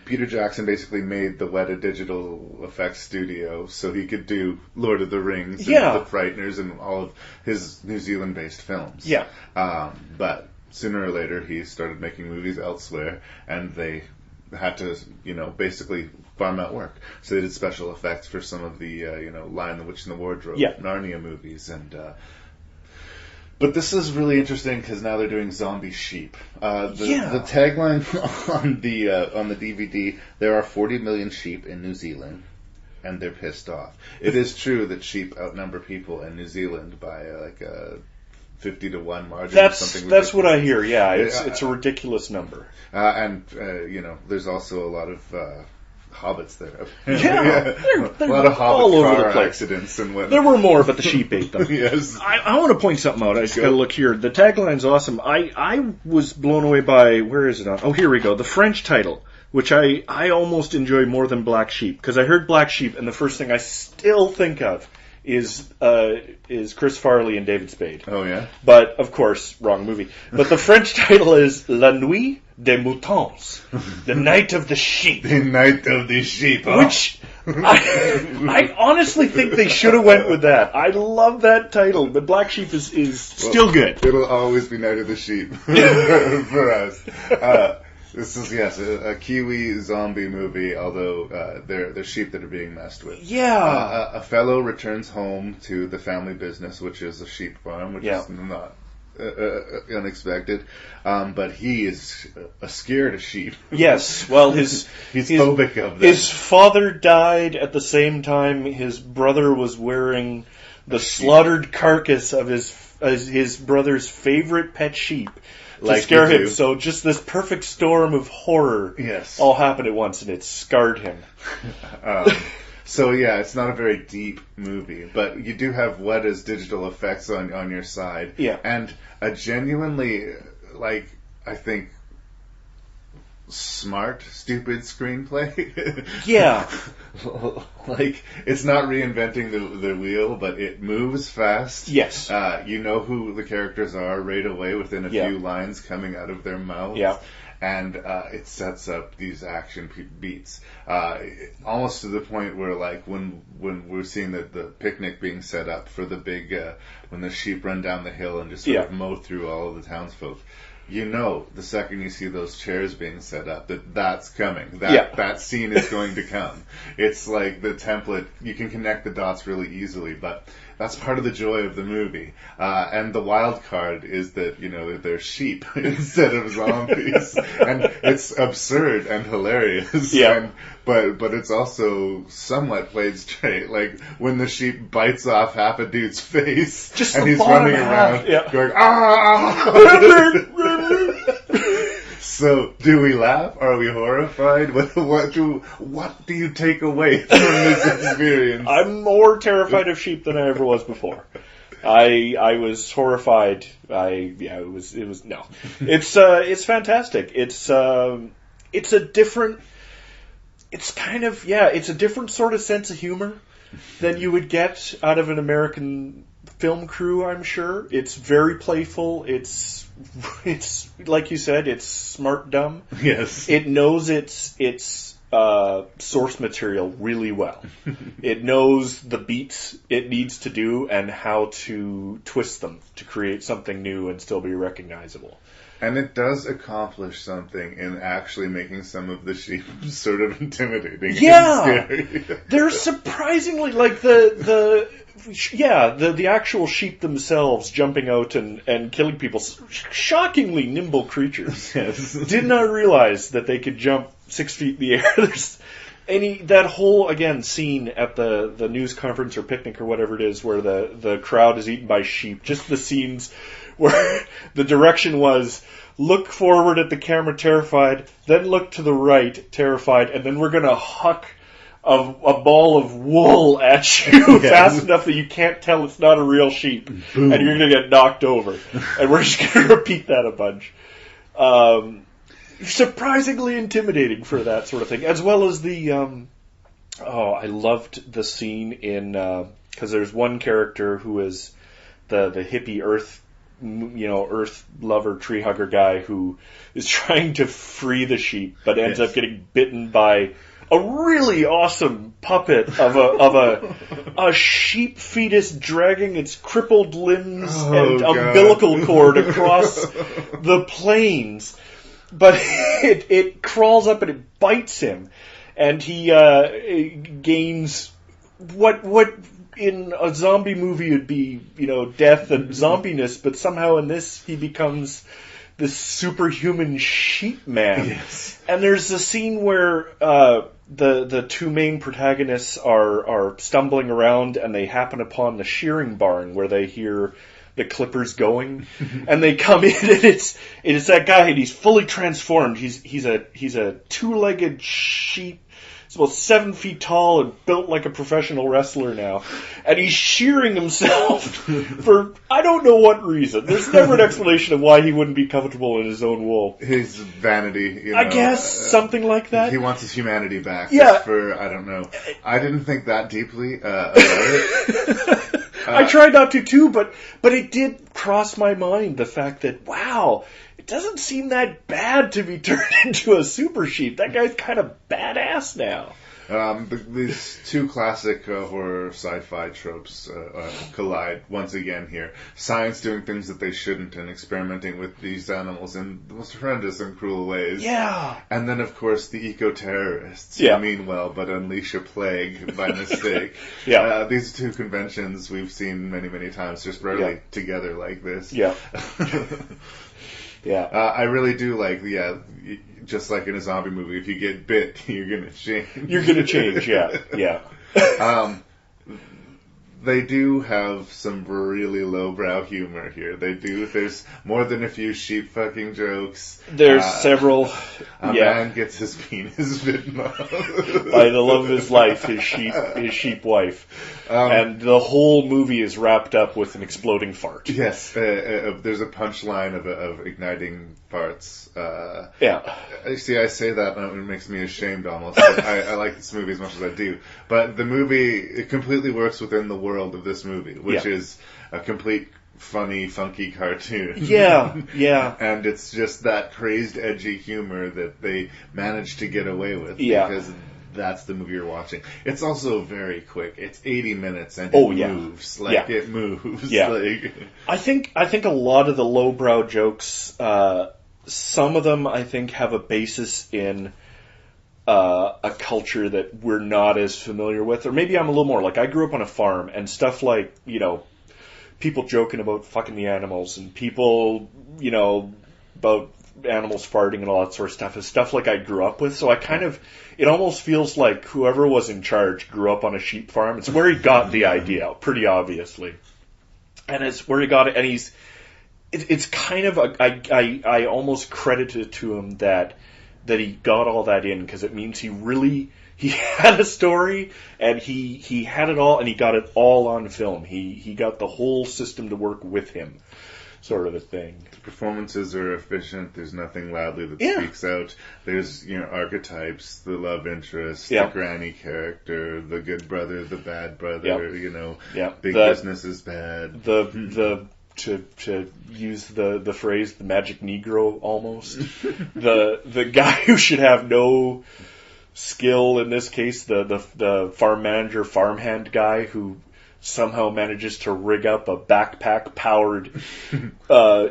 Peter Jackson basically made the Weta digital effects studio so he could do Lord of the Rings and The Frighteners and all of his New Zealand-based films. Yeah. But sooner or later he started making movies elsewhere and they had to, basically farm out work. So they did special effects for some of the, Lion, the Witch, and the Wardrobe, Narnia movies and... But this is really interesting because now they're doing zombie sheep. The tagline on the DVD: there are 40 million sheep in New Zealand, and they're pissed off. It is true that sheep outnumber people in New Zealand by a 50-to-1 margin. That's what I hear. Yeah, it's a ridiculous number. And there's also a lot of hobbits there. They're a lot of hobbit all over the place. Accidents and whatnot. There were more, but the sheep ate them. Yes. I want to point something out. I just got to look here. The tagline's awesome. I was blown away by, where is it on? Oh, here we go. The French title, which I almost enjoy more than Black Sheep, because I heard Black Sheep, and the first thing I still think of is Chris Farley and David Spade. Oh, yeah? But, of course, wrong movie. But the French title is La Nuit des Moutons, The Night of the Sheep. The Night of the Sheep. Oh. Which, I honestly think they should have went with that. I love that title, but Black Sheep is still good. It'll always be Night of the Sheep for us. This is, yes, a Kiwi zombie movie, although they're sheep that are being messed with. Yeah. A fellow returns home to the family business, which is a sheep farm, which is not unexpected. But he is scared of sheep. Yes, well, he's phobic of them. His father died at the same time his brother was wearing the slaughtered carcass of his brother's favorite pet sheep. To scare him, so just this perfect storm of horror all happened at once, and it scarred him. So yeah, it's not a very deep movie, but you do have what is digital effects on your side. Yeah. And a genuinely, like, I think, smart, stupid screenplay. Yeah. Like, it's not reinventing the wheel, but it moves fast. Yes. You know who the characters are right away within a few lines coming out of their mouths. Yeah. And it sets up these action beats. Almost to the point where, like, when we're seeing the picnic being set up for the big, when the sheep run down the hill and just sort of mow through all of the townsfolk. You know, the second you see those chairs being set up, that's coming. That scene is going to come. It's like the template. You can connect the dots really easily, but that's part of the joy of the movie. And the wild card is that, you know, they're sheep instead of zombies. And it's absurd and hilarious. Yeah. But it's also somewhat played straight. Like, when the sheep bites off half a dude's face, just and he's running around going, ah! So, do we laugh? Are we horrified? What do you take away from this experience? I'm more terrified of sheep than I ever was before. I was horrified. It was no. It's fantastic. It's a different. It's kind of it's a different sort of sense of humor than you would get out of an American film crew, I'm sure. It's very playful. It's like you said, it's smart dumb. Yes. It knows its source material really well. It knows the beats it needs to do and how to twist them to create something new and still be recognizable. And it does accomplish something in actually making some of the sheep sort of intimidating. Yeah, and scary. They're surprisingly like the actual sheep themselves jumping out and killing people. Shockingly nimble creatures. Yes. Did not realize that they could jump 6 feet in the air. There's that whole scene at the news conference or picnic or whatever it is where the crowd is eaten by sheep. Just the scenes where the direction was look forward at the camera terrified, then look to the right terrified, and then we're going to huck a ball of wool at you fast enough that you can't tell it's not a real sheep. Boom. And you're going to get knocked over. And we're just going to repeat that a bunch. Surprisingly intimidating for that sort of thing. As well as I loved the scene in, because there's one character who is the hippie earth lover, tree hugger guy who is trying to free the sheep, but ends up getting bitten by a really awesome puppet of a sheep fetus dragging its crippled limbs and umbilical cord across the plains. But it crawls up and it bites him, and he gains what in a zombie movie would be, death and zombiness, but somehow in this he becomes this superhuman sheep man. Yes. And there's a scene where the two main protagonists are stumbling around and they happen upon the shearing barn where they hear the clippers going, and they come in and it's that guy and he's fully transformed. He's a two-legged sheep He's about 7 feet tall and built like a professional wrestler now. And he's shearing himself for I don't know what reason. There's never an explanation of why he wouldn't be comfortable in his own wool. His vanity, you know. I guess, something like that. He wants his humanity back. Yeah. Just for, I don't know. I didn't think that deeply about it. I tried not to too, but it did cross my mind, the fact that, wow, it doesn't seem that bad to be turned into a super sheep. That guy's kind of badass now. These two classic horror sci-fi tropes collide once again here. Science doing things that they shouldn't and experimenting with these animals in the most horrendous and cruel ways. Yeah. And then, of course, the eco-terrorists who mean well but unleash a plague by mistake. Yeah. These two conventions we've seen many, many times just rarely together like this. Yeah. Yeah. I really do like, just like in a zombie movie, if you get bit, you're going to change. You're going to change, yeah. They do have some really lowbrow humor here. They do. There's more than a few sheep fucking jokes. There's several. A man gets his penis bitten off. By the love of his life, his sheep wife. And the whole movie is wrapped up with an exploding fart. Yes. There's a punchline of igniting farts. See, I say that and it makes me ashamed almost. I like this movie as much as I do. But the movie, it completely works within the world of this movie, which is a complete funny, funky cartoon. Yeah. And it's just that crazed, edgy humor that they managed to get away with. Yeah. Because that's the movie you're watching. It's also very quick. It's 80 minutes and it moves. It moves. Yeah. I think a lot of the lowbrow jokes, some of them I think have a basis in a culture that we're not as familiar with, or maybe I'm a little more like I grew up on a farm, and stuff like, people joking about fucking the animals and people, about animals farting and all that sort of stuff is stuff like I grew up with. So I kind of, it almost feels like whoever was in charge grew up on a sheep farm. It's where he got the idea, pretty obviously, and it's where he got it. And it's kind of I almost credit it to him that he got all that in, because it means he had a story and he had it all and he got it all on film. He got the whole system to work with him, sort of a thing. The performances are efficient. There's nothing loudly that speaks out. There's archetypes, the love interest, the granny character, the good brother, the bad brother. Big business is bad. To use the phrase, the magic Negro, almost. the guy who should have no skill, in this case, the farm manager, farmhand guy who somehow manages to rig up a backpack-powered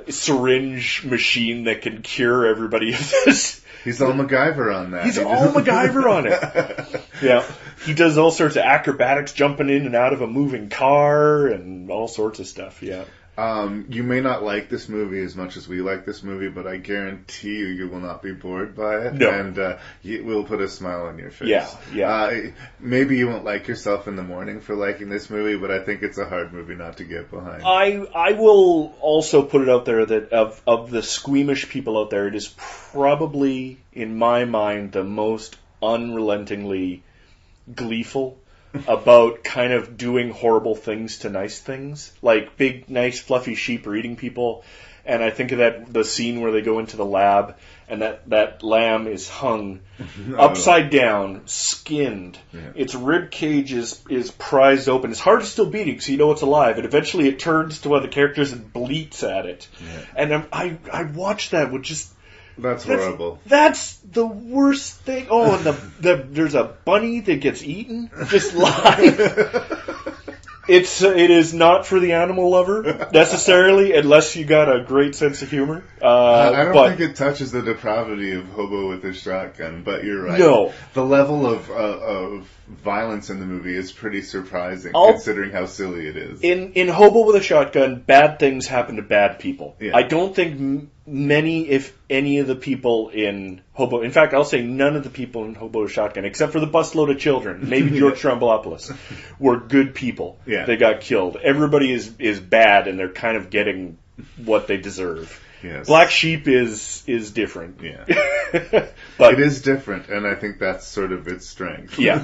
syringe machine that can cure everybody of this. He's all MacGyver on that. He's all MacGyver on it. Yeah. He does all sorts of acrobatics, jumping in and out of a moving car and all sorts of stuff, yeah. You may not like this movie as much as we like this movie, but I guarantee you will not be bored by it. No. And it will put a smile on your face. Yeah. Maybe you won't like yourself in the morning for liking this movie, but I think it's a hard movie not to get behind. I will also put it out there that of the squeamish people out there, it is probably, in my mind, the most unrelentingly gleeful about kind of doing horrible things to nice things. Like big, nice, fluffy sheep are eating people. And I think of the scene where they go into the lab and that lamb is hung upside down, skinned. Yeah. Its rib cage is prized open. Its heart is still beating, so you know it's alive. And eventually it turns to one of the characters and bleats at it. Yeah. And I watched that with just... That's horrible. That's the worst thing. Oh, and there's a bunny that gets eaten just live. It is not for the animal lover necessarily, unless you got a great sense of humor. I don't think it touches the depravity of Hobo with his shotgun, but you're right. No, the level of violence in the movie is pretty surprising, considering how silly it is. In Hobo with a Shotgun, bad things happen to bad people. Yeah. I don't think many, if any, of the people in Hobo... In fact, I'll say none of the people in Hobo with a Shotgun, except for the busload of children, maybe George Stroumboulopoulos, were good people. Yeah. They got killed. Everybody is bad, and they're kind of getting what they deserve. Yes. Black Sheep is different. Yeah. But it is different, and I think that's sort of its strength. Yeah.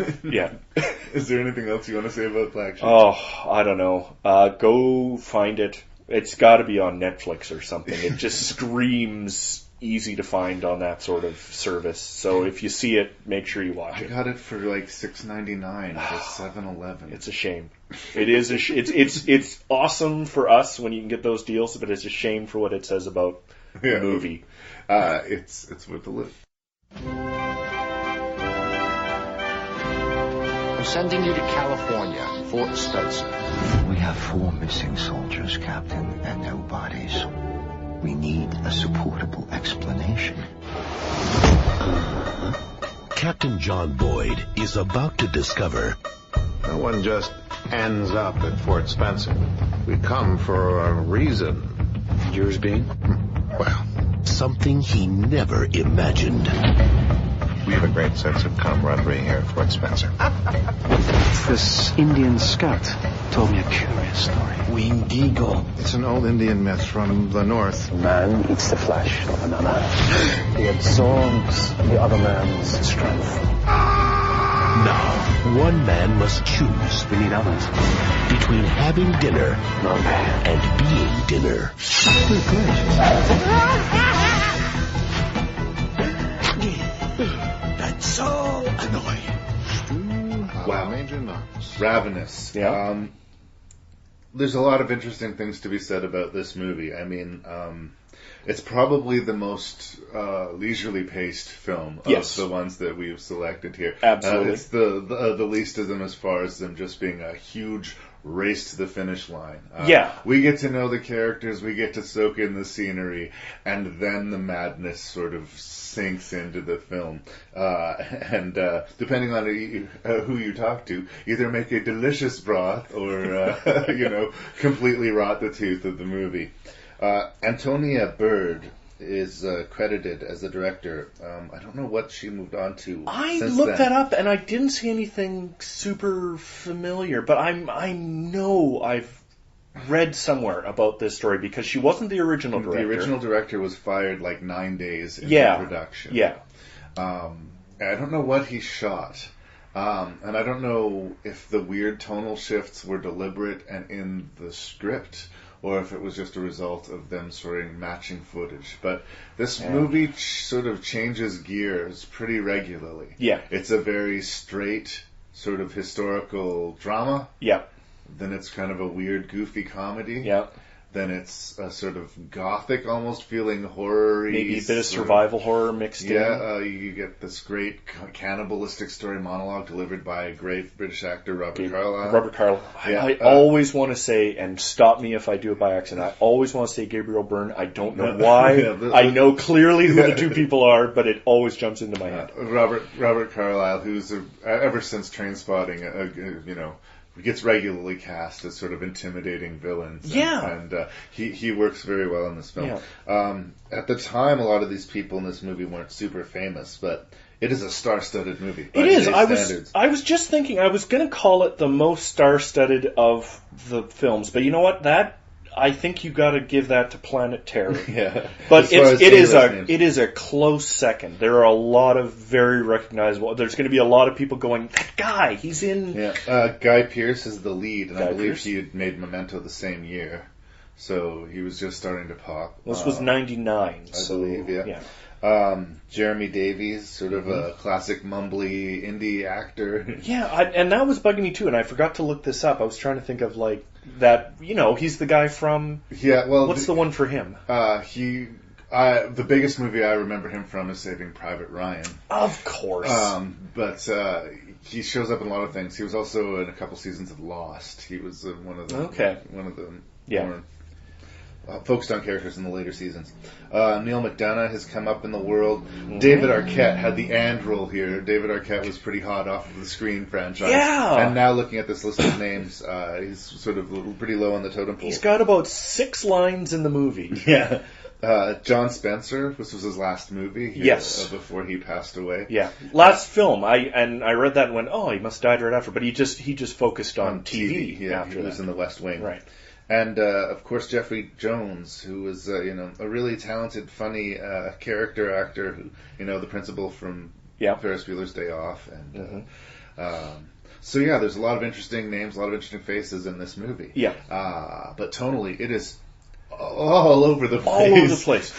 Is there anything else you want to say about Black Sheep? Oh, I don't know. Go find it. It's got to be on Netflix or something. It just screams easy to find on that sort of service. So if you see it, make sure you watch it. I got it for like $6.99 at 7-Eleven. It's a shame. It is. It's awesome for us when you can get those deals, but it's a shame for what it says about the movie. It's worth a look. I'm sending you to California, Fort Spencer. We have 4 missing soldiers, Captain, and no bodies. We need a supportable explanation. Captain John Boyd is about to discover no one just ends up at Fort Spencer. We come for a reason. Yours being? Well, something he never imagined. We have a great sense of camaraderie here at Fort Spencer. This Indian scout told me a curious story. Winged eagle. It's an old Indian myth from the north. Man eats the flesh of another. He absorbs the other man's strength. Now, one man must choose. We need others. Between having dinner and being dinner. That's so annoying. Wow. Ravenous. Yeah. There's a lot of interesting things to be said about this movie. I mean, it's probably the most leisurely paced film of the ones that we've selected here. Absolutely. It's the least of them as far as them just being a huge race to the finish line. We get to know the characters, we get to soak in the scenery, and then the madness sort of sinks into the film. And depending on who you talk to, either make a delicious broth or, completely rot the tooth of the movie. Antonia Bird is credited as the director. I don't know what she moved on to. I looked that up and I didn't see anything super familiar, but I know I've read somewhere about this story because she wasn't the original director. The original director was fired like 9 days into production. Yeah. I don't know what he shot. And I don't know if the weird tonal shifts were deliberate and in the script, or if it was just a result of them sort of matching footage. But this movie sort of changes gears pretty regularly. Yeah. It's a very straight sort of historical drama. Yeah. Then it's kind of a weird, goofy comedy. Yeah. Then it's a sort of gothic, almost feeling horror-y. Maybe a bit of survival horror mixed in. Yeah, you get this great cannibalistic story monologue delivered by a great British actor, Robert Carlyle. Robert Carlyle. Yeah, I always want to say, and stop me if I do it by accident, I always want to say Gabriel Byrne. I don't know why. I know clearly who the two people are, but it always jumps into my head. Robert Carlyle, who's ever since Trainspotting, gets regularly cast as sort of intimidating villains. And he works very well in this film. Yeah. At the time, a lot of these people in this movie weren't super famous, but it is a star-studded movie. It is. I was just thinking, I was going to call it the most star-studded of the films, but you know what? I think you got to give that to Planet Terror. Yeah. But it is a close second. There are a lot of very recognizable. There's going to be a lot of people going, that guy, he's in. Yeah. Guy Pearce is the lead, and I believe he had made Memento the same year, so he was just starting to pop. This was 99, I believe. Yeah. Jeremy Davies, sort of a classic mumbly indie actor. Yeah, and that was bugging me too, and I forgot to look this up. I was trying to think of like that. He's the guy from. Yeah, well, what's the one for him? The biggest movie I remember him from is Saving Private Ryan. Of course. But he shows up in a lot of things. He was also in a couple seasons of Lost. He was one of the more focused on characters in the later seasons. Neil McDonough has come up in the world. David Arquette had the and role here. David Arquette was pretty hot off of the Screen franchise. Yeah. And now looking at this list of names, he's sort of pretty low on the totem pole. He's got about 6 lines in the movie. Yeah. John Spencer, this was his last movie. Before he passed away. Yeah. Last film. I read that and went, oh, he must have died right after. But he just focused on TV. Yeah, he was in The West Wing. Right. And, of course, Jeffrey Jones, who was, a really talented, funny character actor, who, the principal from Ferris Bueller's Day Off. And so, there's a lot of interesting names, a lot of interesting faces in this movie. Yeah. But tonally, it is all over the place. All over the place.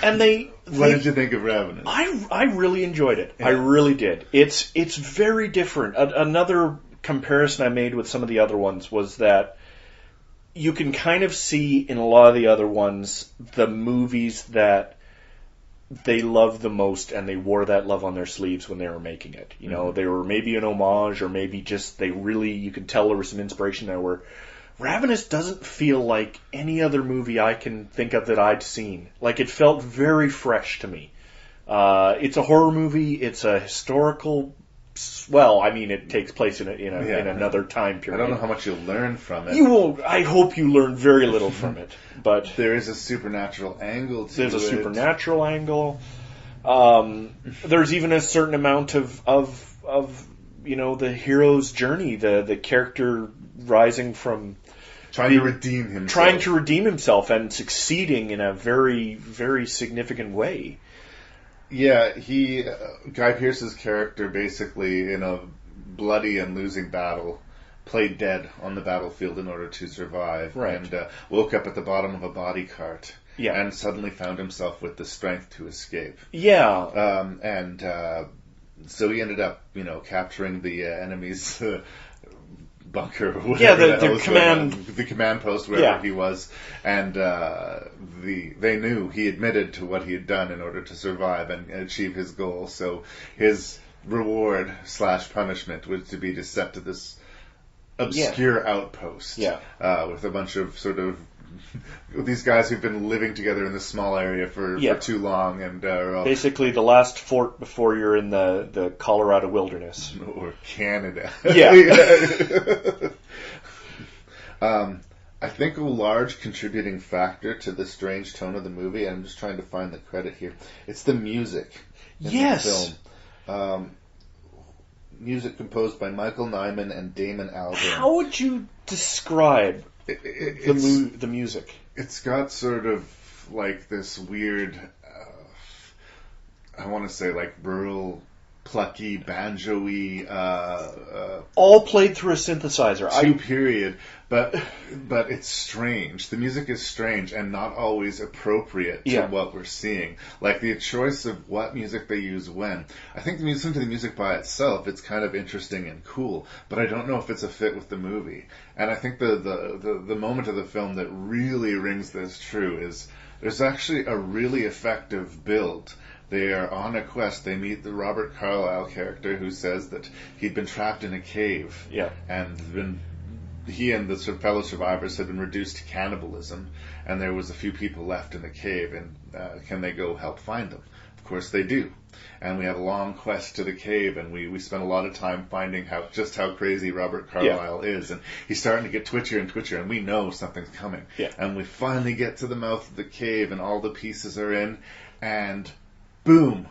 And what did you think of Ravenous? I really enjoyed it. Yeah. I really did. It's very different. Another comparison I made with some of the other ones was that you can kind of see in a lot of the other ones the movies that they loved the most, and they wore that love on their sleeves when they were making it. They were maybe an homage, or maybe just you could tell there was some inspiration there, where Ravenous doesn't feel like any other movie I can think of that I'd seen. Like, it felt very fresh to me. It's a horror movie. It's a historical. Well, I mean, it takes place in another time period. I don't know how much you'll learn from it. You won't. I hope you learn very little from it. But there is a supernatural angle to it. There's a supernatural angle. There's even a certain amount of the hero's journey, the character rising from trying to redeem himself and succeeding in a very, very significant way. Yeah, Guy Pearce's character, basically, in a bloody and losing battle, played dead on the battlefield in order to survive, right. And woke up at the bottom of a body cart, yeah. And suddenly found himself with the strength to escape. Yeah. So he ended up, capturing the enemy's bunker, or whatever. Yeah, the command post, wherever he was, and they knew he admitted to what he had done in order to survive and achieve his goal. So his reward / punishment was to be sent to this obscure outpost, with a bunch of sort of these guys who've been living together in this small area for too long, and basically the last fort before you're in the Colorado wilderness or Canada. Yeah. I think a large contributing factor to the strange tone of the movie, and I'm just trying to find the credit here, it's the music in the film. Music composed by Michael Nyman and Damon Albarn. How would you describe the music? It's got sort of like this weird, I want to say like rural, plucky, banjo-y, all played through a synthesizer. Period. But it's strange. The music is strange and not always appropriate to what we're seeing. Like the choice of what music they use when. I think listening to the music by itself, it's kind of interesting and cool, but I don't know if it's a fit with the movie. And I think the moment of the film that really rings this true is there's actually a really effective build. They are on a quest. They meet the Robert Carlyle character who says that he'd been trapped in a cave. Yeah. And he and the fellow survivors had been reduced to cannibalism, and there was a few people left in the cave, and can they go help find them? Of course they do. And we have a long quest to the cave, and we spend a lot of time finding how crazy Robert Carlyle is, and he's starting to get twitchier and twitchier, and we know something's coming. Yeah. And we finally get to the mouth of the cave, and all the pieces are in, and boom!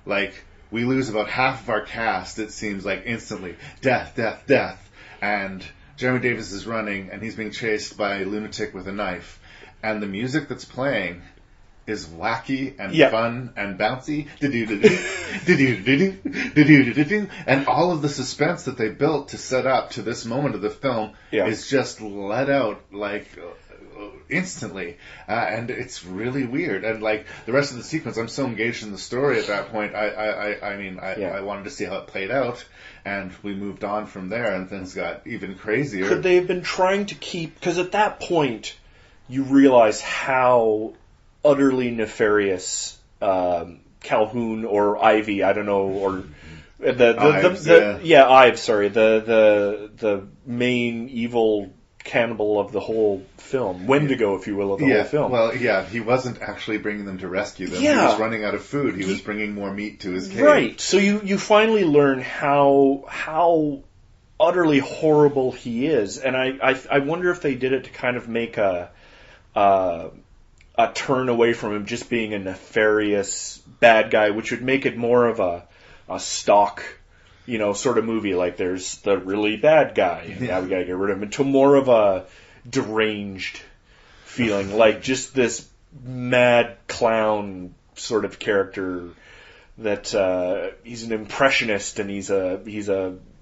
Like, we lose about half of our cast, it seems like, instantly. Death, death, death. And Jeremy Davis is running, and he's being chased by a lunatic with a knife. And the music that's playing is wacky and fun and bouncy. And all of the suspense that they built to set up to this moment of the film is just let out like instantly. And it's really weird. And like the rest of the sequence, I'm so engaged in the story at that point. I wanted to see how it played out. And we moved on from there, and things got even crazier. Could they have been trying to keep... Because at that point, you realize how utterly nefarious Calhoun or Ivy, I don't know, or... Ives, sorry. The main evil cannibal of the whole film. Wendigo, if you will, of the whole film. Well, he wasn't actually bringing them to rescue them. He was running out of food. He was bringing more meat to his cave. Right. So you finally learn how utterly horrible he is. And I wonder if they did it to kind of make a turn away from him just being a nefarious bad guy, which would make it more of a stock, sort of movie. Like there's the really bad guy. Now we gotta get rid of him. To more of a deranged feeling, like just this mad clown sort of character that he's an impressionist and he's a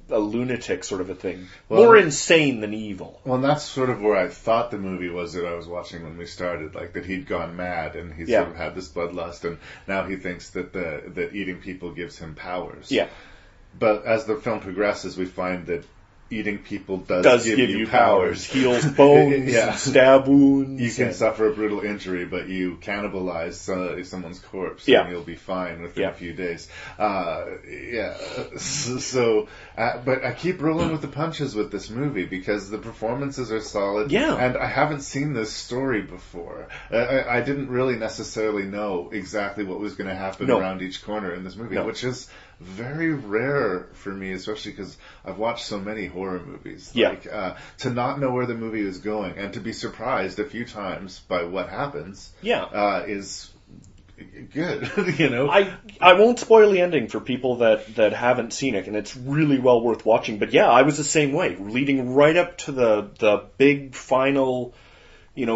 lunatic sort of a thing. Well, more insane than evil. Well, and that's sort of where I thought the movie was that I was watching when we started, like that he'd gone mad and he sort of had this bloodlust, and now he thinks that that eating people gives him powers. Yeah. But as the film progresses, we find that eating people does give you powers. Heals bones, stab wounds. You can suffer a brutal injury, but you cannibalize someone's corpse, and you'll be fine within a few days. But I keep rolling with the punches with this movie because the performances are solid. Yeah. And I haven't seen this story before. I didn't really necessarily know exactly what was going to happen around each corner in this movie, which is very rare for me, especially because I've watched so many horror movies. To not know where the movie is going and to be surprised a few times by what happens is good. I won't spoil the ending for people that haven't seen it, and it's really well worth watching. But I was the same way, leading right up to the big final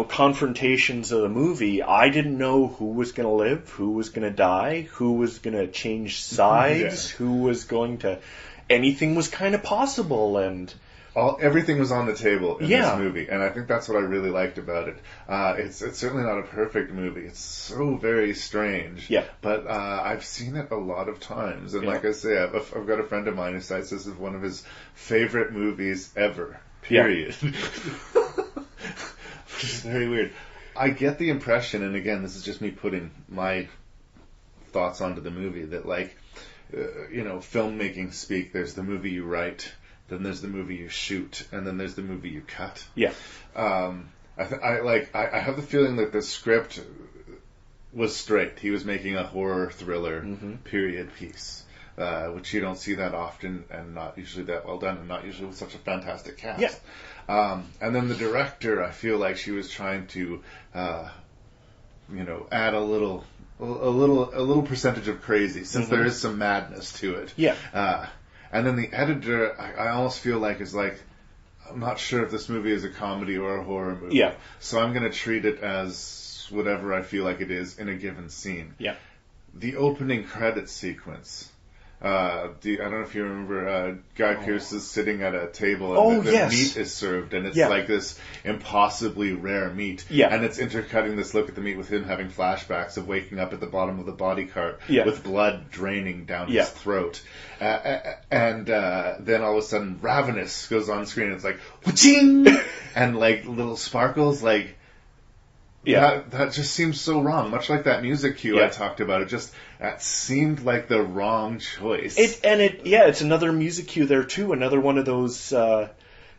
confrontations of the movie. I didn't know who was going to live, who was going to die, who was going to change sides, who was going to... Anything was kind of possible, and... Everything was on the table in this movie, and I think that's what I really liked about it. It's certainly not a perfect movie. It's so very strange. Yeah. But I've seen it a lot of times, and like I say, I've got a friend of mine who says this is one of his favorite movies ever. Period. Which is very weird. I get the impression, and again, this is just me putting my thoughts onto the movie, that filmmaking speak, there's the movie you write, then there's the movie you shoot, and then there's the movie you cut. Yeah. I have the feeling that the script was straight. He was making a horror thriller period piece, which you don't see that often, and not usually that well done, and not usually with such a fantastic cast. Yeah. And then the director, I feel like she was trying to, add a little percentage of crazy, since there is some madness to it. Yeah. And then the editor, I almost feel like is like, I'm not sure if this movie is a comedy or a horror movie. Yeah. So I'm going to treat it as whatever I feel like it is in a given scene. Yeah. The opening credits sequence. I don't know if you remember, Guy Pearce is sitting at a table and the meat is served, and it's like this impossibly rare meat. Yeah. And it's intercutting this look at the meat with him having flashbacks of waking up at the bottom of the body cart with blood draining down his throat. And then all of a sudden, Ravenous goes on screen, and it's like, wha-ching! And like little sparkles, like... That just seems so wrong. Much like that music cue I talked about. That seemed like the wrong choice. It's another music cue there too. Another one of those,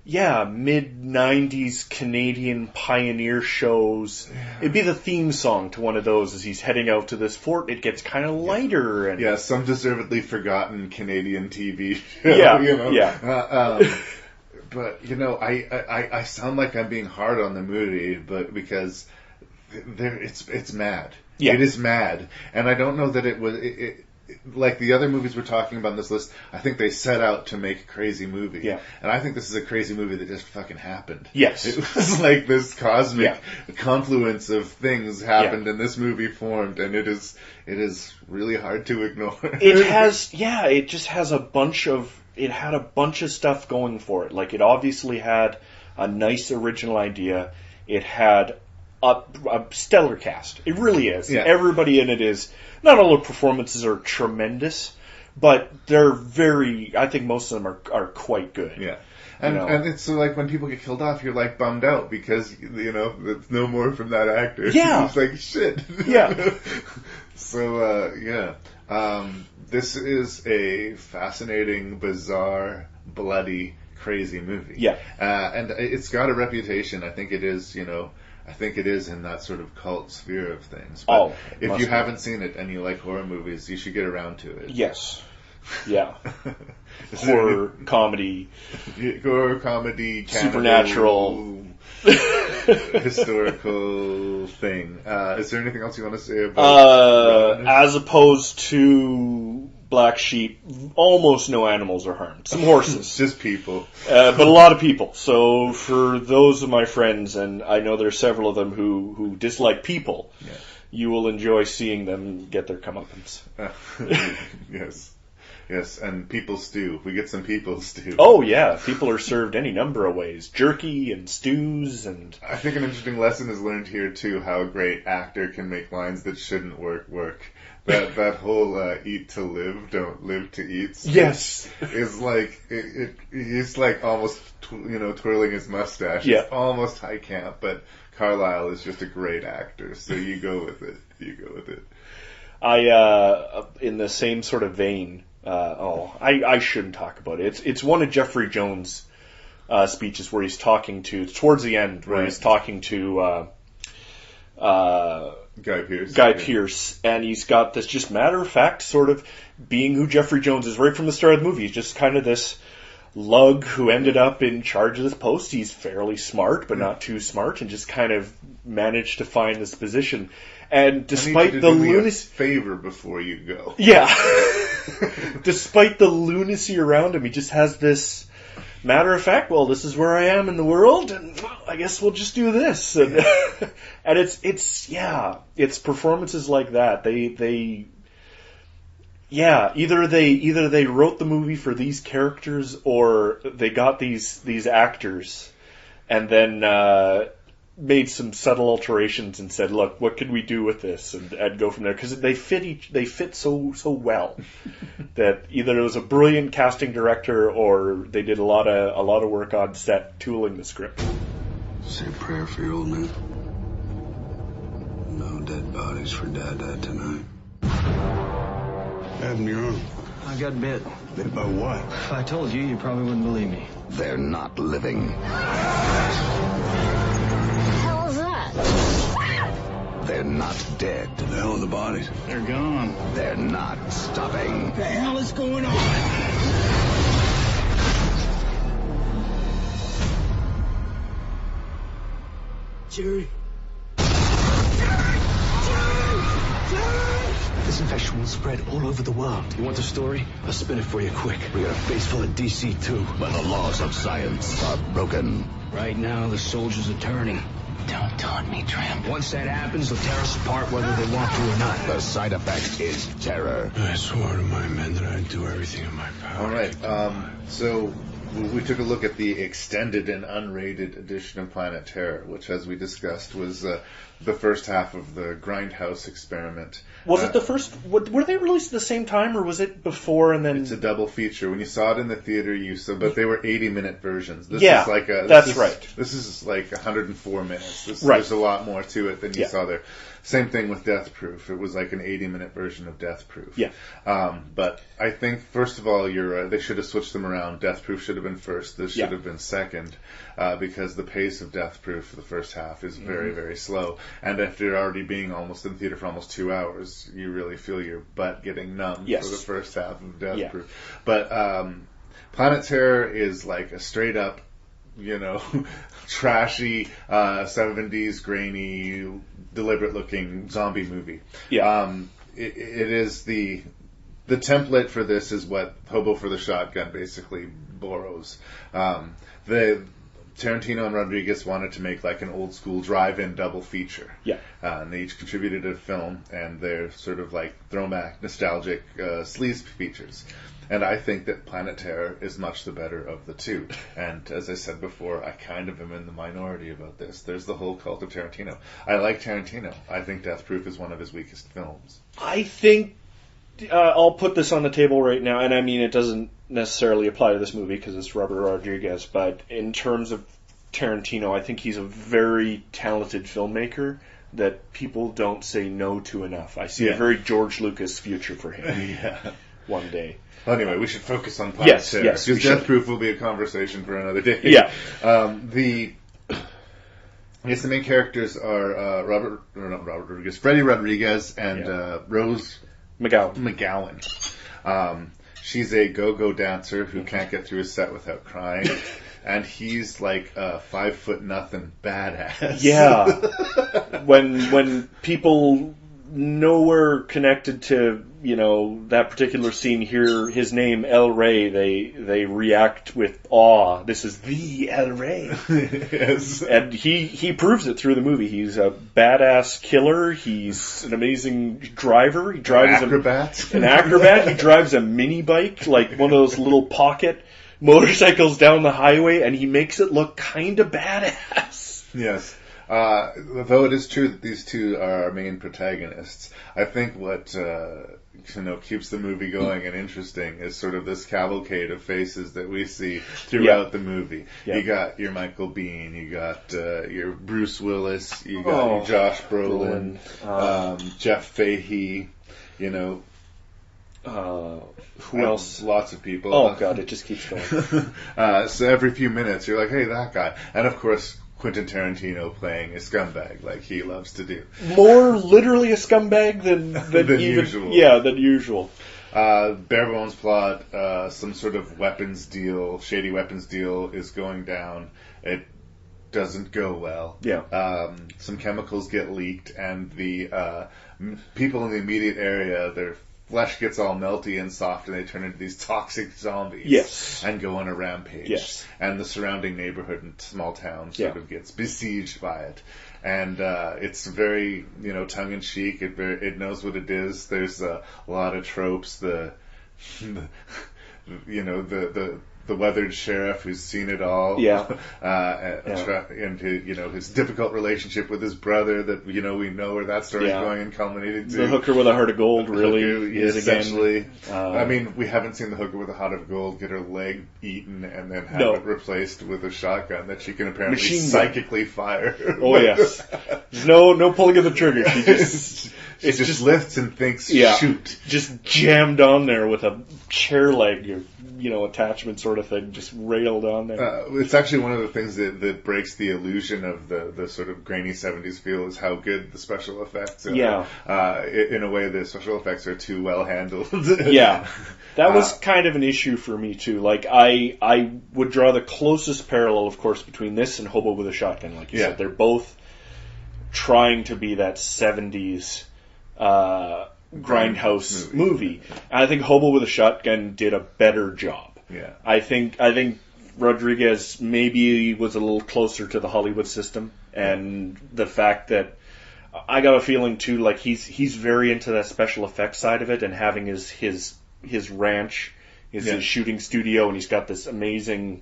mid-90s Canadian pioneer shows. It'd be the theme song to one of those as he's heading out to this fort. It gets kind of lighter. And some deservedly forgotten Canadian TV show. But, I sound like I'm being hard on the movie, but because... it's mad. Yeah. It is mad. And I don't know that it was... like the other movies we're talking about on this list, I think they set out to make a crazy movie. Yeah. And I think this is a crazy movie that just fucking happened. Yes. It was like this cosmic confluence of things happened and this movie formed, and it is really hard to ignore. It just has a bunch of... It had a bunch of stuff going for it. Like, it obviously had a nice original idea. It had a stellar cast. It really is. Yeah. Everybody in it is... Not all the performances are tremendous, but they're very... I think most of them are quite good. Yeah. And it's like when people get killed off, you're like bummed out because, there's no more from that actor. Yeah. It's like, shit. Yeah. So, this is a fascinating, bizarre, bloody, crazy movie. Yeah. And it's got a reputation. I think it is, I think it is in that sort of cult sphere of things. But if you haven't seen it and you like horror movies, you should get around to it. Yes. Yeah. Horror, comedy. Horror, comedy, supernatural. Historical thing. Is there anything else you want to say about as opposed to black sheep, almost no animals are harmed. Some horses. Just people. But a lot of people. So for those of my friends, and I know there's several of them who dislike people, you will enjoy seeing them get their comeuppance. Yes, and people stew. We get some people stew. Oh yeah, people are served any number of ways. Jerky and stews and... I think an interesting lesson is learned here too, how a great actor can make lines that shouldn't work. That whole eat to live, don't live to eat. Yes. Is like, he's like almost, twirling his mustache. Yeah. It's almost high camp, but Carlisle is just a great actor, so you go with it. I, in the same sort of vein, I shouldn't talk about it. It's one of Jeffrey Jones' speeches where he's talking to, towards the end, where he's talking to Guy Pearce, and he's got this just matter-of-fact sort of being who Jeffrey Jones is right from the start of the movie. He's just kind of this lug who ended up in charge of this post. He's fairly smart, but not too smart, and just kind of managed to find this position. And despite the lunacy... favor before you go. Yeah. Despite the lunacy around him, he just has this matter of fact, well, this is where I am in the world, and I guess we'll just do this. And, and it's performances like that. Either they wrote the movie for these characters, or they got these actors and then made some subtle alterations and said, look, what could we do with this, and go from there, because they fit so well that either it was a brilliant casting director or they did a lot of work on set tooling the script. Say a prayer for your old man. No dead bodies for Dad tonight. What happened to your arm? I got bit. Bit by what? If I told you, you probably wouldn't believe me. They're not living. They're not dead. The hell are the bodies? They're gone. They're not stopping. What the hell is going on? Jerry. This infection will spread all over the world. You want the story? I'll spin it for you quick. We got a face full of DC too. But the laws of science are broken. Right now, the soldiers are turning. Don't taunt me, Tramp. Once that happens, they'll tear us apart whether they want to or not. The side effect is terror. I swore to my men that I'd do everything in my power. All right, so we took a look at the extended and unrated edition of Planet Terror, which, as we discussed, was the first half of the Grindhouse experiment. Was it the first? Were they released at the same time, or was it before and then? It's a double feature. When you saw it in the theater, but they were 80-minute versions. This yeah, is like right. This is like 104 minutes. Right. There's a lot more to it than you saw there. Same thing with Death Proof. It was like an 80-minute version of Death Proof. Yeah. But I think, first of all, they should have switched them around. Death Proof should have been first. This should have been second, because the pace of Death Proof for the first half is very, very slow. And after already being almost in the theater for almost 2 hours, you really feel your butt getting numb for the first half of Death Proof. But Planet Terror is like a straight up, trashy, 70s, grainy, deliberate-looking zombie movie. Yeah. It is the template for this is what Hobo for the Shotgun basically borrows. Tarantino and Rodriguez wanted to make like an old-school drive-in double feature. Yeah. And they each contributed a film, and they're sort of like throwback, nostalgic sleaze features. And I think that Planet Terror is much the better of the two. And as I said before, I kind of am in the minority about this. There's the whole cult of Tarantino. I like Tarantino. I think Death Proof is one of his weakest films. I think I'll put this on the table right now, and I mean it doesn't necessarily apply to this movie because it's Robert Rodriguez, but in terms of Tarantino, I think he's a very talented filmmaker that people don't say no to enough. I see a very George Lucas future for him one day. Well, anyway, we should focus on Planet Terror. Yes, because Death Proof will be a conversation for another day. Yeah. I guess the main characters are Freddy Rodriguez and Rose McGowan. She's a go-go dancer who can't get through a set without crying. And he's like a 5'0" badass. Yeah. When people nowhere connected to, that particular scene here. His name, El Rey, they react with awe. This is the El Rey. Yes. And he proves it through the movie. He's a badass killer. He's an amazing driver. He drives an acrobat. He drives a mini bike, like one of those little pocket motorcycles down the highway, and he makes it look kind of badass. Yes. Though it is true that these two are our main protagonists, I think what keeps the movie going and interesting is sort of this cavalcade of faces that we see throughout the movie. Yeah. You got your Michael Biehn, you got your Bruce Willis, you got your Josh Brolin, Jeff Fahey, Who else? Lots of people. Oh God, it just keeps going. So every few minutes you're like, hey, that guy. And of course, Quentin Tarantino playing a scumbag like he loves to do. More literally a scumbag than usual. Yeah, than usual. Bare bones plot, some sort of shady weapons deal is going down. It doesn't go well. Yeah. Some chemicals get leaked, and the people in the immediate area, their flesh gets all melty and soft, and they turn into these toxic zombies. Yes. And go on a rampage. Yes. And the surrounding neighborhood and small town sort of gets besieged by it. And it's very, tongue-in-cheek. It knows what it is. There's a lot of tropes. The weathered sheriff who's seen it all. Yeah. And his difficult relationship with his brother that, we know where that story's going and culminated to. The hooker with a heart of gold really is essentially. We haven't seen the hooker with a heart of gold get her leg eaten and then have it replaced with a shotgun that she can apparently psychically fire. Oh, yes. There's no pulling of the trigger. She just lifts and thinks, shoot. Just jammed on there with a chair leg or, attachment sort of thing, just railed on there. It's actually one of the things that breaks the illusion of the sort of grainy 70s feel is how good the special effects are. Yeah. In a way, the special effects are too well handled. Yeah. That was kind of an issue for me, too. Like, I would draw the closest parallel, of course, between this and Hobo with a Shotgun, like you said. They're both trying to be that 70s grindhouse movie. And I think Hobo with a Shotgun did a better job. Yeah. I think Rodriguez maybe was a little closer to the Hollywood system, and the fact that I got a feeling too, like he's very into that special effects side of it, and having his ranch, his shooting studio, and he's got this amazing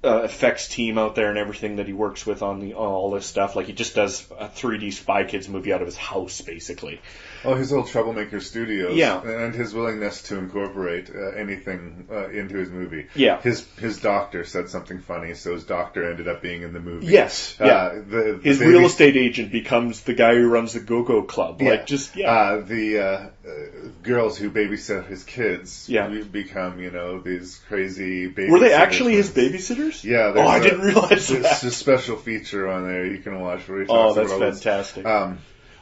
effects team out there and everything that he works with on all this stuff. Like, he just does a 3D Spy Kids movie out of his house, basically. Oh, his little Troublemaker Studios. Yeah. And his willingness to incorporate anything into his movie. Yeah. His doctor said something funny, so his doctor ended up being in the movie. Yes. His real estate agent becomes the guy who runs the Go-Go Club. Yeah. Like, just, the girls who babysit his kids become, these crazy babysitters. Were they actually his babysitters? Yeah. I didn't realize that. There's a special feature on there you can watch where he talks about that's fantastic.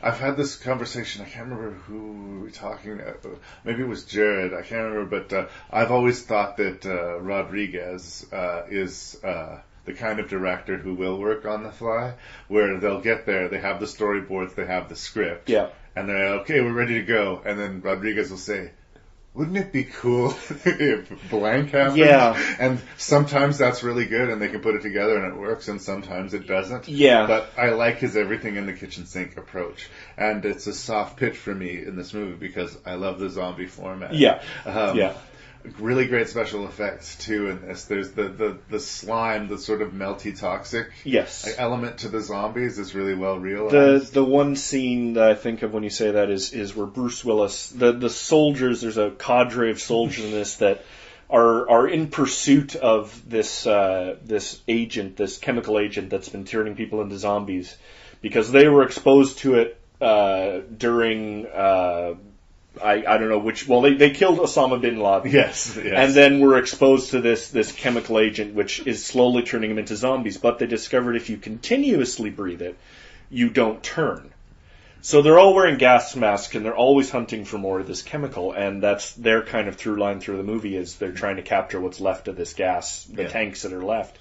I've had this conversation, I can't remember who we were talking about, maybe it was Jared, I can't remember, but I've always thought that Rodriguez is the kind of director who will work on the fly, where they'll get there, they have the storyboards, they have the script, and they're like, okay, we're ready to go, and then Rodriguez will say, wouldn't it be cool if blank happens? Yeah. And sometimes that's really good and they can put it together and it works, and sometimes it doesn't. Yeah. But I like his everything in the kitchen sink approach. And it's a soft pitch for me in this movie because I love the zombie format. Yeah. Really great special effects too in this. There's the slime, the sort of melty toxic element to the zombies is really well realized. The one scene that I think of when you say that is where Bruce Willis, the soldiers, there's a cadre of soldiers in this that are in pursuit of this agent, this chemical agent that's been turning people into zombies, because they were exposed to it during I don't know which. Well, they killed Osama bin Laden. Yes. And then were exposed to this chemical agent, which is slowly turning them into zombies. But they discovered if you continuously breathe it, you don't turn. So they're all wearing gas masks, and they're always hunting for more of this chemical. And that's their kind of through line through the movie, is they're trying to capture what's left of this gas, the tanks that are left.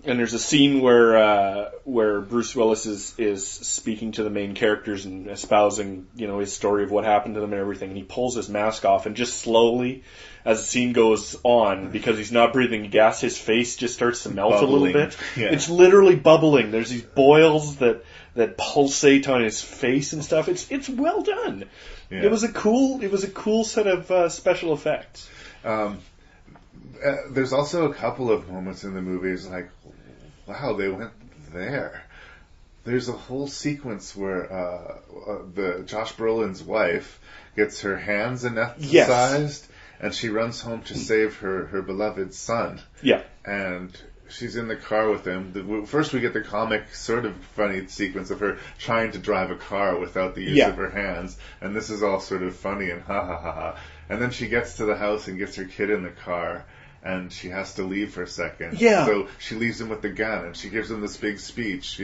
And there's a scene where Bruce Willis is speaking to the main characters and espousing, his story of what happened to them and everything. And he pulls his mask off, and just slowly, as the scene goes on, because he's not breathing gas, his face just starts to melt bubbling. a little bit. Yeah. It's literally bubbling. There's these boils that pulsate on his face and stuff. It's well done. Yeah. It was a cool set of special effects. There's also a couple of moments in the movies like, wow, they went there. There's a whole sequence where the Josh Brolin's wife gets her hands anesthetized, and she runs home to save her beloved son. Yeah. And she's in the car with him. First we get the comic sort of funny sequence of her trying to drive a car without the use of her hands. And this is all sort of funny and ha ha ha ha. And then she gets to the house and gets her kid in the car. And she has to leave for a second. Yeah. So she leaves him with the gun, and she gives him this big speech,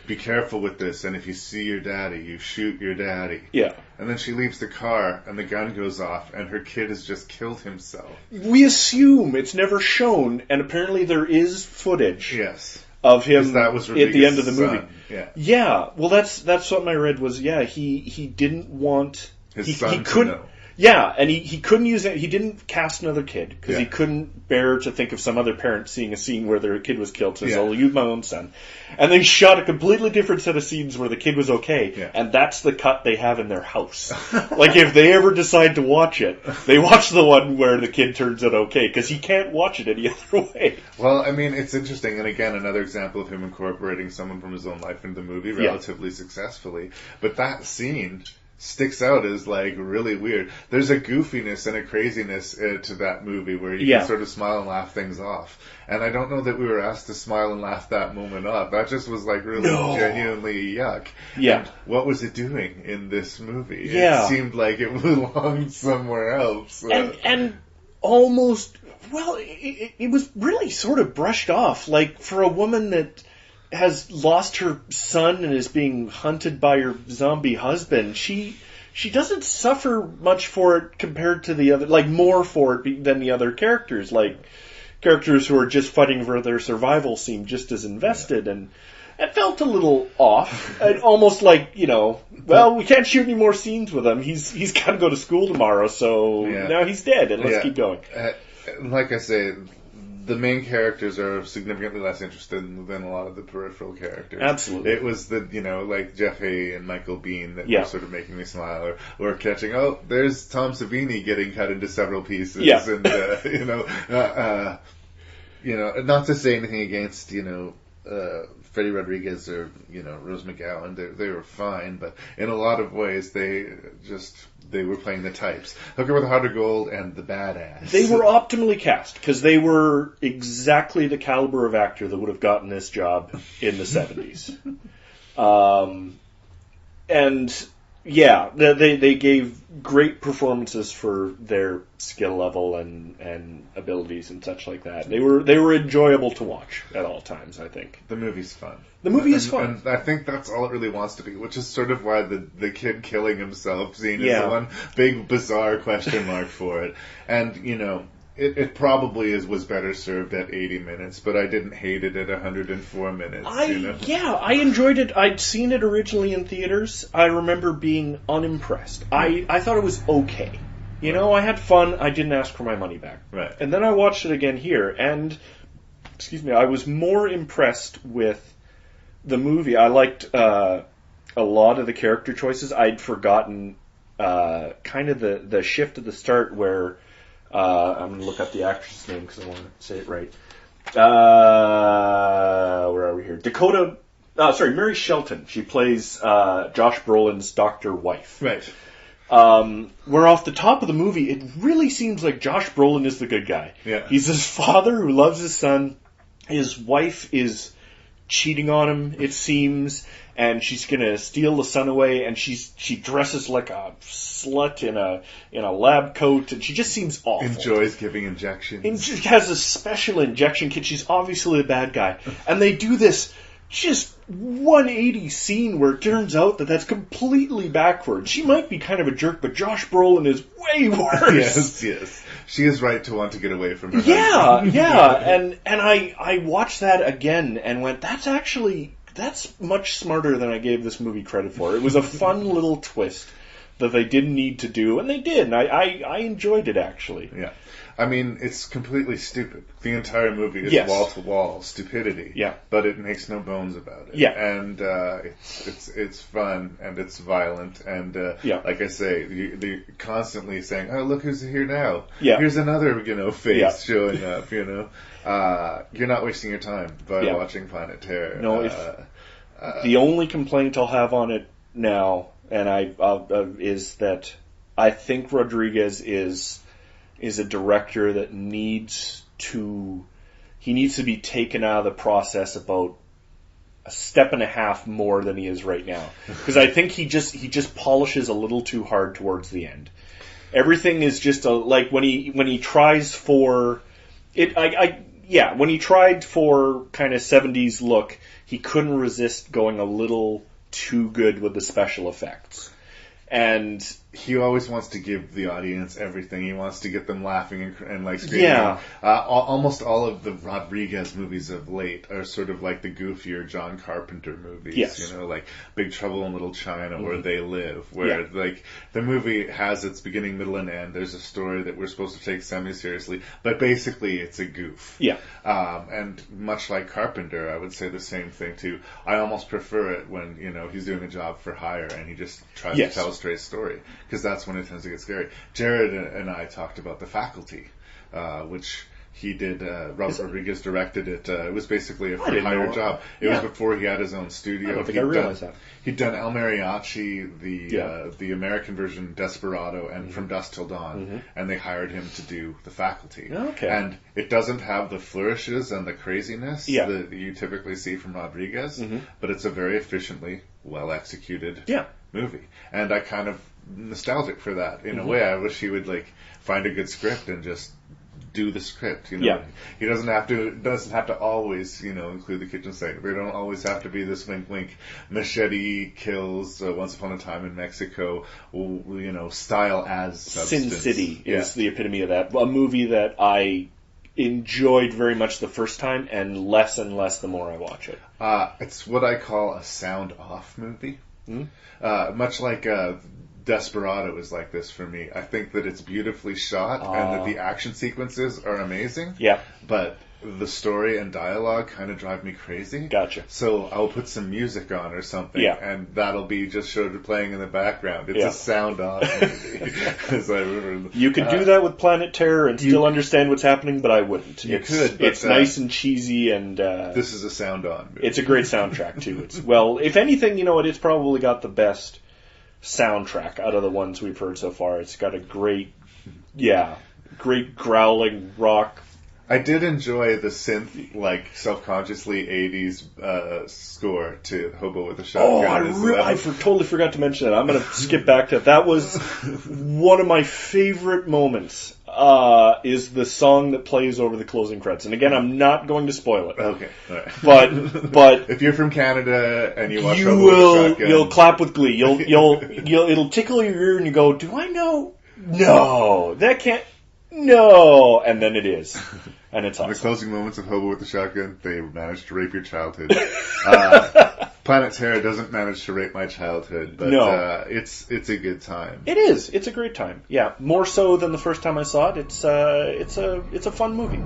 be careful with this, and if you see your daddy, you shoot your daddy. Yeah. And then she leaves the car, and the gun goes off, and her kid has just killed himself. We assume it's never shown, and apparently there is footage. Yes. Of him that was at the end of the movie. son. Yeah. Yeah. Well, that's something I read was, he didn't want... His son to know. Yeah, and he couldn't use it. He didn't cast another kid because Yeah. he couldn't bear to think of some other parent seeing a scene where their kid was killed. So he's Yeah. I'll use my own son. And they shot a completely different set of scenes where the kid was okay, Yeah. and that's the cut they have in their house. Like if they ever decide to watch it, they watch the one where the kid turns out okay because he can't watch it any other way. Well, I mean, it's interesting, and again, another example of him incorporating someone from his own life into the movie relatively successfully. But that scene sticks out as really weird. There's a goofiness and a craziness to that movie where you can sort of smile and laugh things off. And I don't know that we were asked to smile and laugh that moment off. That just was really genuinely yuck. Yeah. And what was it doing in this movie? Yeah. It seemed like it belonged somewhere else. And almost, it was really sort of brushed off. Like for a woman that has lost her son and is being hunted by her zombie husband, she doesn't suffer much for it compared to the other, more for it than the other characters. Like characters who are just fighting for their survival seem just as invested, and it felt a little off. Almost like, we can't shoot any more scenes with him. He's got to go to school tomorrow, so now he's dead, and let's keep going. Like I say, the main characters are significantly less interesting than a lot of the peripheral characters. Absolutely. It was like Jeff Hay and Michael Bean that were sort of making me smile, or catching, there's Tom Savini getting cut into several pieces, and not to say anything against Freddy Rodriguez or Rose McGowan, they were fine, but in a lot of ways they were playing the types. Hooker with a Heart of Gold and the badass. They were optimally cast because they were exactly the caliber of actor that would have gotten this job in the 70s. And yeah, they gave great performances for their skill level and abilities and such like that. They were enjoyable to watch at all times, I think. The movie's fun. The movie is fun. And I think that's all it really wants to be, which is sort of why the kid killing himself scene is the one big bizarre question mark for it. And, it probably was better served at 80 minutes, but I didn't hate it at 104 minutes. I enjoyed it. I'd seen it originally in theaters. I remember being unimpressed. I thought it was okay. I had fun. I didn't ask for my money back. Right. And then I watched it again here, and, I was more impressed with the movie. I liked a lot of the character choices. I'd forgotten kind of the shift at the start where... I'm going to look up the actress' name because I want to say it right. Where are we here? Mary Shelton. She plays Josh Brolin's doctor wife. Right. Where off the top of the movie, it really seems like Josh Brolin is the good guy. Yeah. He's his father who loves his son. His wife is cheating on him, it seems, and she's gonna steal the son away, and she dresses like a slut in a lab coat, and she just seems awful. Enjoys giving injections. And she has a special injection kit. She's obviously the bad guy, and they do this just 180 scene where it turns out that that's completely backwards. She might be kind of a jerk, but Josh Brolin is way worse. Yes. She is right to want to get away from her. Yeah, and I watched that again and went, that's much smarter than I gave this movie credit for. It was a fun little twist that they didn't need to do, and they did, and I enjoyed it, actually. Yeah. I mean, it's completely stupid. The entire movie is wall-to-wall stupidity. Yeah. But it makes no bones about it. Yeah. And it's fun, and it's violent, and like I say, they're constantly saying, oh, look who's here now. Yeah. Here's another, face showing up, You're not wasting your time by watching Planet Terror. No, the only complaint I'll have on it now, and is that I think Rodriguez is a director that needs to be taken out of the process about a step and a half more than he is right now. Because I think he just polishes a little too hard towards the end. Everything is just like when he tries for it. When he tried for kind of 70s look, he couldn't resist going a little too good with the special effects. And he always wants to give the audience everything. He wants to get them laughing and like screaming. Yeah. Almost all of the Rodriguez movies of late are sort of like the goofier John Carpenter movies. Yes. Like Big Trouble in Little China, Where They Live, where like the movie has its beginning, middle, and end. There's a story that we're supposed to take semi-seriously, but basically it's a goof. Yeah. And much like Carpenter, I would say the same thing too. I almost prefer it when he's doing a job for hire and he just tries to tell a straight story. Because that's when it tends to get scary. Jared and I talked about The Faculty, which he did. Robert Rodriguez directed it. It was basically a free hire job. It was before he had his own studio. I don't think I realized that. He'd done El Mariachi, the American version Desperado, and From Dusk Till Dawn, and they hired him to do The Faculty. Okay. And it doesn't have the flourishes and the craziness that you typically see from Rodriguez, but it's a very efficiently, well-executed movie. And I kind of nostalgic for that in a way. I wish he would find a good script and just do the script. He doesn't have to always include the kitchen sink. They don't always have to be this wink machete kills Once Upon a Time in Mexico style as substance. Sin City is the epitome of that. A movie that I enjoyed very much the first time and less the more I watch it. It's what I call a sound off movie. Much like Desperado is like this for me. I think that it's beautifully shot and that the action sequences are amazing. Yeah. But the story and dialogue kind of drive me crazy. Gotcha. So I'll put some music on or something, and that'll be just sort of playing in the background. It's a sound off movie. As I remember. You could do that with Planet Terror and still understand what's happening, but I wouldn't. It's nice and cheesy, and this is a sound on movie. It's a great soundtrack too. If anything, it's probably got the best soundtrack out of the ones we've heard so far. It's got a great growling rock. I did enjoy the synth, self-consciously 80s score to Hobo with a Shotgun. I totally forgot to mention that. I'm going to skip back to that. That was one of my favorite moments, is the song that plays over the closing credits. And again, I'm not going to spoil it. Okay. All right. But if you're from Canada and you watch Hobo with a Shotgun, you'll clap with glee. It'll tickle your ear and you go, do I know? No, that can't. No, and then it is, and it's awesome. The closing moments of Hobo with the Shotgun, they managed to rape your childhood. Planet Terror doesn't manage to rape my childhood, but it's a good time. It is. It's a great time. Yeah, more so than the first time I saw it. It's a fun movie.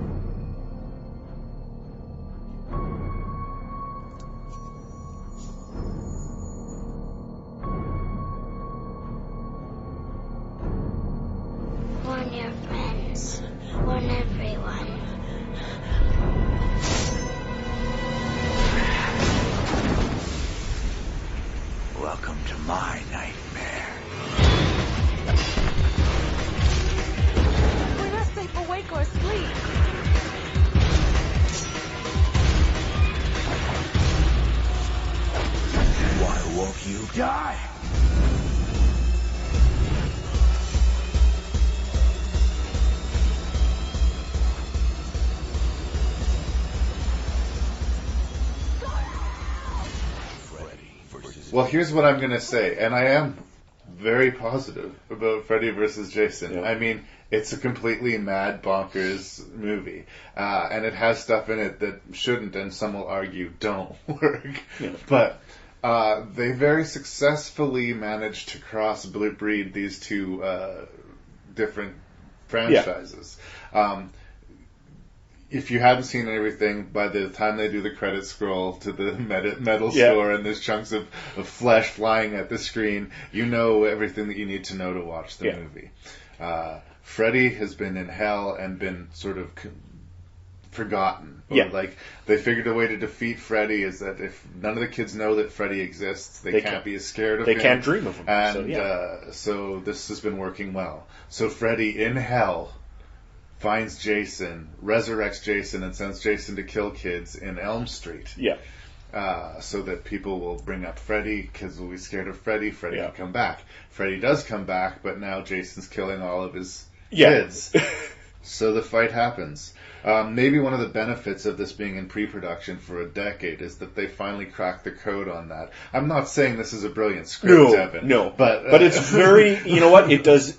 Warn your friends. Warn everyone. Welcome to my nightmare. We're not safe awake or asleep. Why won't you die? Well, here's what I'm going to say, and I am very positive about Freddy vs. Jason. Yeah. I mean, It's a completely mad, bonkers movie. And it has stuff in it that shouldn't, and some will argue, don't work. Yeah. But they very successfully managed to cross-breed these two different franchises. Yeah. If you hadn't seen everything, by the time they do the credit scroll to the metal store and there's chunks of flesh flying at the screen, you know everything that you need to know to watch the movie. Freddy has been in hell and been sort of forgotten. Like, they figured a way to defeat Freddy is that if none of the kids know that Freddy exists, they can't be as scared of him. They can't dream of him. And so this has been working well. So Freddy in hell finds Jason, resurrects Jason, and sends Jason to kill kids in Elm Street. Yeah. So that people will bring up Freddy, kids will be scared of Freddy, Freddy can come back. Freddy does come back, but now Jason's killing all of his kids. So the fight happens. Maybe one of the benefits of this being in pre-production for a decade is that they finally cracked the code on that. I'm not saying this is a brilliant script, Devon. No, but it's very. You know what? It does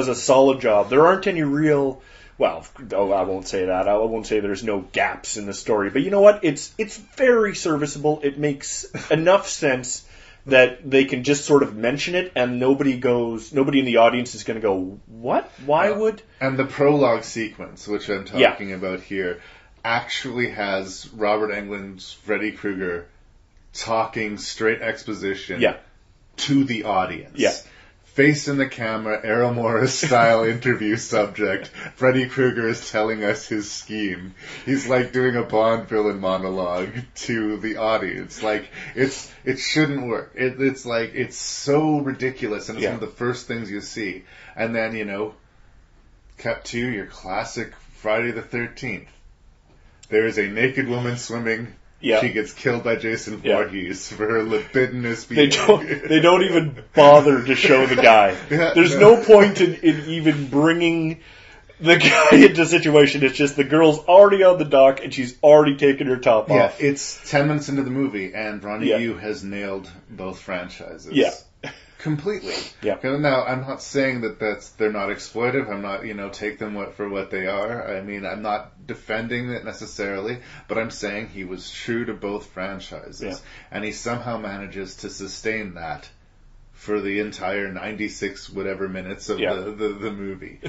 a solid job. There aren't any real. Well, I won't say that. I won't say there's no gaps in the story. But you know what? It's very serviceable. It makes enough sense that they can just sort of mention it, and nobody in the audience is going to go, what? Why would? And the prologue sequence, which I'm talking about here, actually has Robert Englund's Freddy Krueger talking straight exposition to the audience. Yeah. Face in the camera, Errol Morris style interview subject. Freddy Krueger is telling us his scheme. He's like doing a Bond villain monologue to the audience. Like, it shouldn't work. It's like, it's so ridiculous, and it's one of the first things you see. And then, cut to your classic Friday the 13th. There is a naked woman swimming. Yeah. She gets killed by Jason Voorhees for her libidinous behavior. They don't even bother to show the guy. There's no point in even bringing the guy into a situation. It's just the girl's already on the dock and she's already taken her top off. Yeah, it's 10 minutes into the movie and Ronnie Yu has nailed both franchises. Yeah. Completely. Yeah. Now, I'm not saying that they're not exploitive. I'm not, take them for what they are. I mean, I'm not defending it necessarily, but I'm saying he was true to both franchises. And he somehow manages to sustain that for the entire 96 whatever minutes of the movie.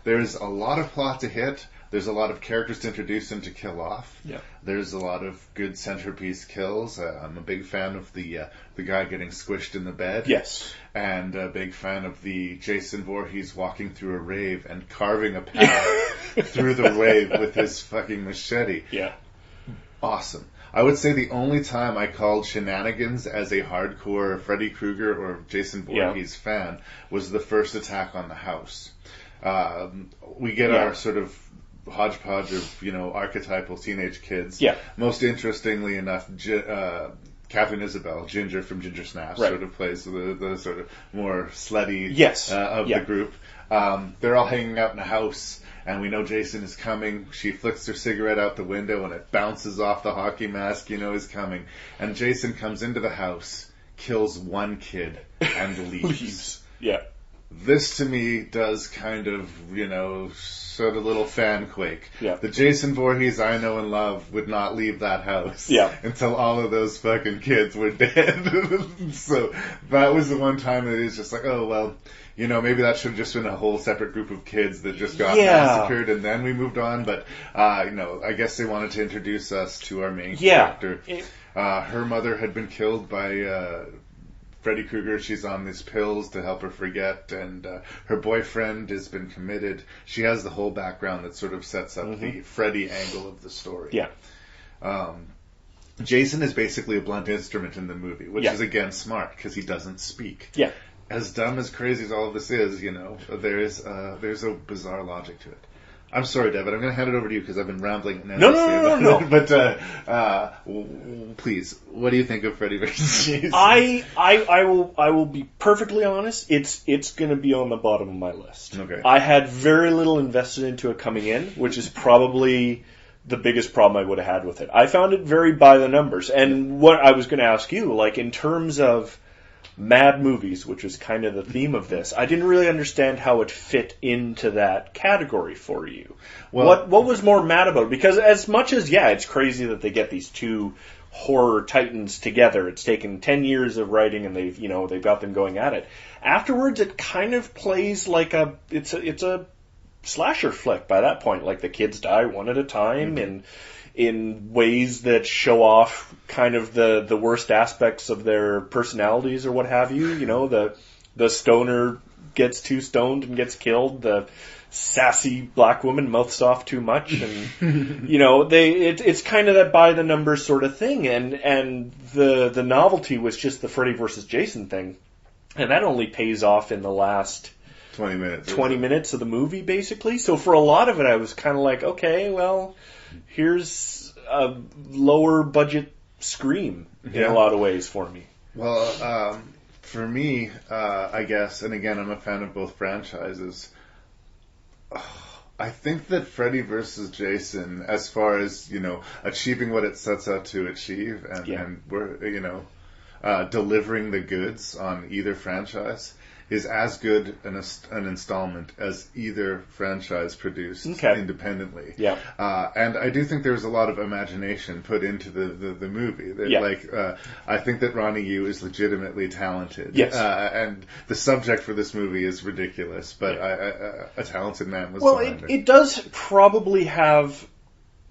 There's a lot of plot to hit. There's a lot of characters to introduce and to kill off. Yeah. There's a lot of good centerpiece kills. I'm a big fan of the guy getting squished in the bed. Yes. And a big fan of the Jason Voorhees walking through a rave and carving a path through the rave with his fucking machete. Yeah. Awesome. I would say the only time I called shenanigans as a hardcore Freddy Krueger or Jason Voorhees fan was the first attack on the house. We get our sort of hodgepodge of, archetypal teenage kids. Yeah. Most interestingly enough, Catherine Isabel, Ginger from Ginger Snaps, sort of plays the sort of more slutty of the group. They're all hanging out in a house, and we know Jason is coming. She flicks her cigarette out the window, and it bounces off the hockey mask, he's coming. And Jason comes into the house, kills one kid, and leaves. Yeah. This, to me, does kind of, sort of little fan quake. Yeah. The Jason Voorhees I know and love would not leave that house until all of those fucking kids were dead. So that was the one time that it's just like, oh, well, maybe that should have just been a whole separate group of kids that just got massacred and then we moved on. But, I guess they wanted to introduce us to our main character. Her mother had been killed by Freddy Krueger. She's on these pills to help her forget, and her boyfriend has been committed. She has the whole background that sort of sets up the Freddy angle of the story. Yeah. Jason is basically a blunt instrument in the movie, which is again smart because he doesn't speak. Yeah. As dumb as crazy as all of this is, there's a bizarre logic to it. I'm sorry, Devon. I'm going to hand it over to you because I've been rambling. No. But please, what do you think of Freddy vs. Jason? I will be perfectly honest. It's going to be on the bottom of my list. Okay. I had very little invested into it coming in, which is probably the biggest problem I would have had with it. I found it very by the numbers. And what I was going to ask you, in terms of mad movies, which is kind of the theme of this, I didn't really understand how it fit into that category for you. Well, what was more mad about it? Because as much as, it's crazy that they get these two horror titans together. It's taken 10 years of writing, and they've got them going at it. Afterwards, it kind of plays like it's a slasher flick by that point. Like, the kids die one at a time, and in ways that show off kind of the worst aspects of their personalities or what have you. The stoner gets too stoned and gets killed. The sassy black woman mouths off too much, and it's kind of that by the numbers sort of thing. And the novelty was just the Freddy versus Jason thing, and that only pays off in the last 20 minutes of the movie, basically. So for a lot of it, I was kind of like, okay, well, here's a lower budget Scream in a lot of ways for me. Well, for me, I guess, and again, I'm a fan of both franchises. I think that Freddy vs. Jason, as far as, achieving what it sets out to achieve, and we're, delivering the goods on either franchise, is as good an installment as either franchise produced independently. Yeah. And I do think there's a lot of imagination put into the movie. I think that Ronnie Yu is legitimately talented. Yes. And the subject for this movie is ridiculous, but a talented man was behind it. It does probably have...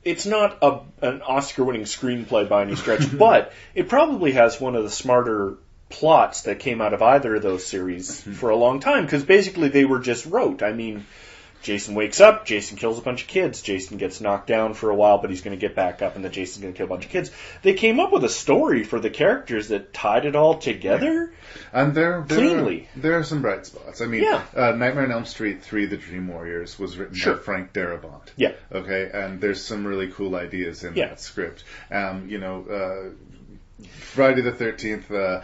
It's not an Oscar-winning screenplay by any stretch, but it probably has one of the smarter plots that came out of either of those series for a long time, because basically they were just rote. I mean, Jason wakes up, Jason kills a bunch of kids, Jason gets knocked down for a while, but he's going to get back up, and then Jason's going to kill a bunch of kids. They came up with a story for the characters that tied it all together. And cleanly. There are some bright spots. I mean, Nightmare on Elm Street 3, The Dream Warriors, was written by Frank Darabont. Yeah. Okay, and there's some really cool ideas in that script. Friday the 13th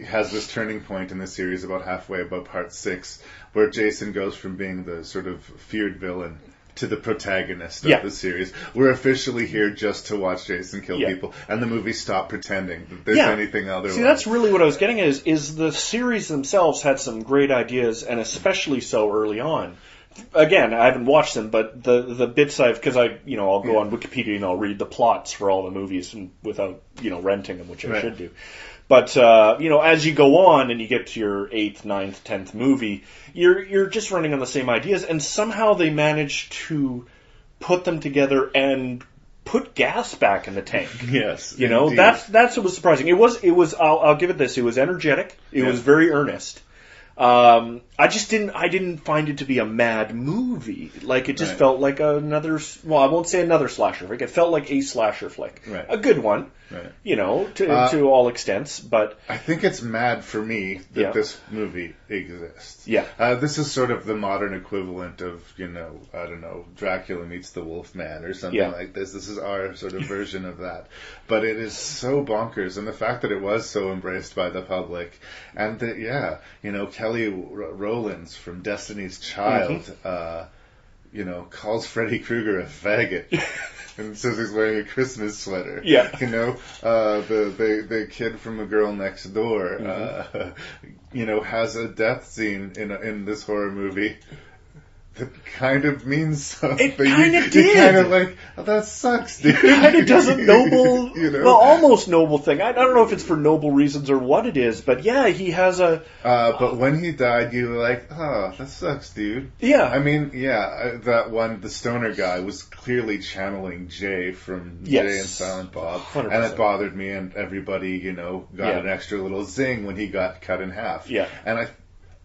has this turning point in the series about halfway, about part 6, where Jason goes from being the sort of feared villain to the protagonist of the series. We're officially here just to watch Jason kill people, and the movie stopped pretending that there's anything otherwise. See, that's really what I was getting at, is the series themselves had some great ideas, and especially so early on. Again, I haven't watched them, but the bits I'll go on Wikipedia and I'll read the plots for all the movies and without, renting them, which I should do. But, as you go on and you get to your 8th, 9th, 10th movie, you're just running on the same ideas, and somehow they manage to put them together and put gas back in the tank. Yes. That's what was surprising. It was, I'll give it this, it was energetic, it was very earnest. I didn't find it to be a mad movie. Like, it just felt like another, I won't say another slasher flick. It felt like a slasher flick. Right. A good one. Right. To all extents, but... I think it's mad for me that this movie exists. Yeah. This is sort of the modern equivalent of, I don't know, Dracula meets the Wolfman or something like this. This is our sort of version of that. But it is so bonkers, and the fact that it was so embraced by the public, and that, Kelly Rowlands from Destiny's Child, calls Freddy Krueger a faggot. And says he's wearing a Christmas sweater. Yeah. The kid from A Girl Next Door, has a death scene in this horror movie that kind of means something. It kind of did. You're kind of like, oh, that sucks, dude. It kind of does a noble, almost noble thing. I don't know if it's for noble reasons or what it is, but he has a... but when he died, you were like, oh, that sucks, dude. Yeah. I mean, that one, the stoner guy, was clearly channeling Jay from Jay and Silent Bob. 100%. And it bothered me, and everybody, got an extra little zing when he got cut in half. Yeah. And I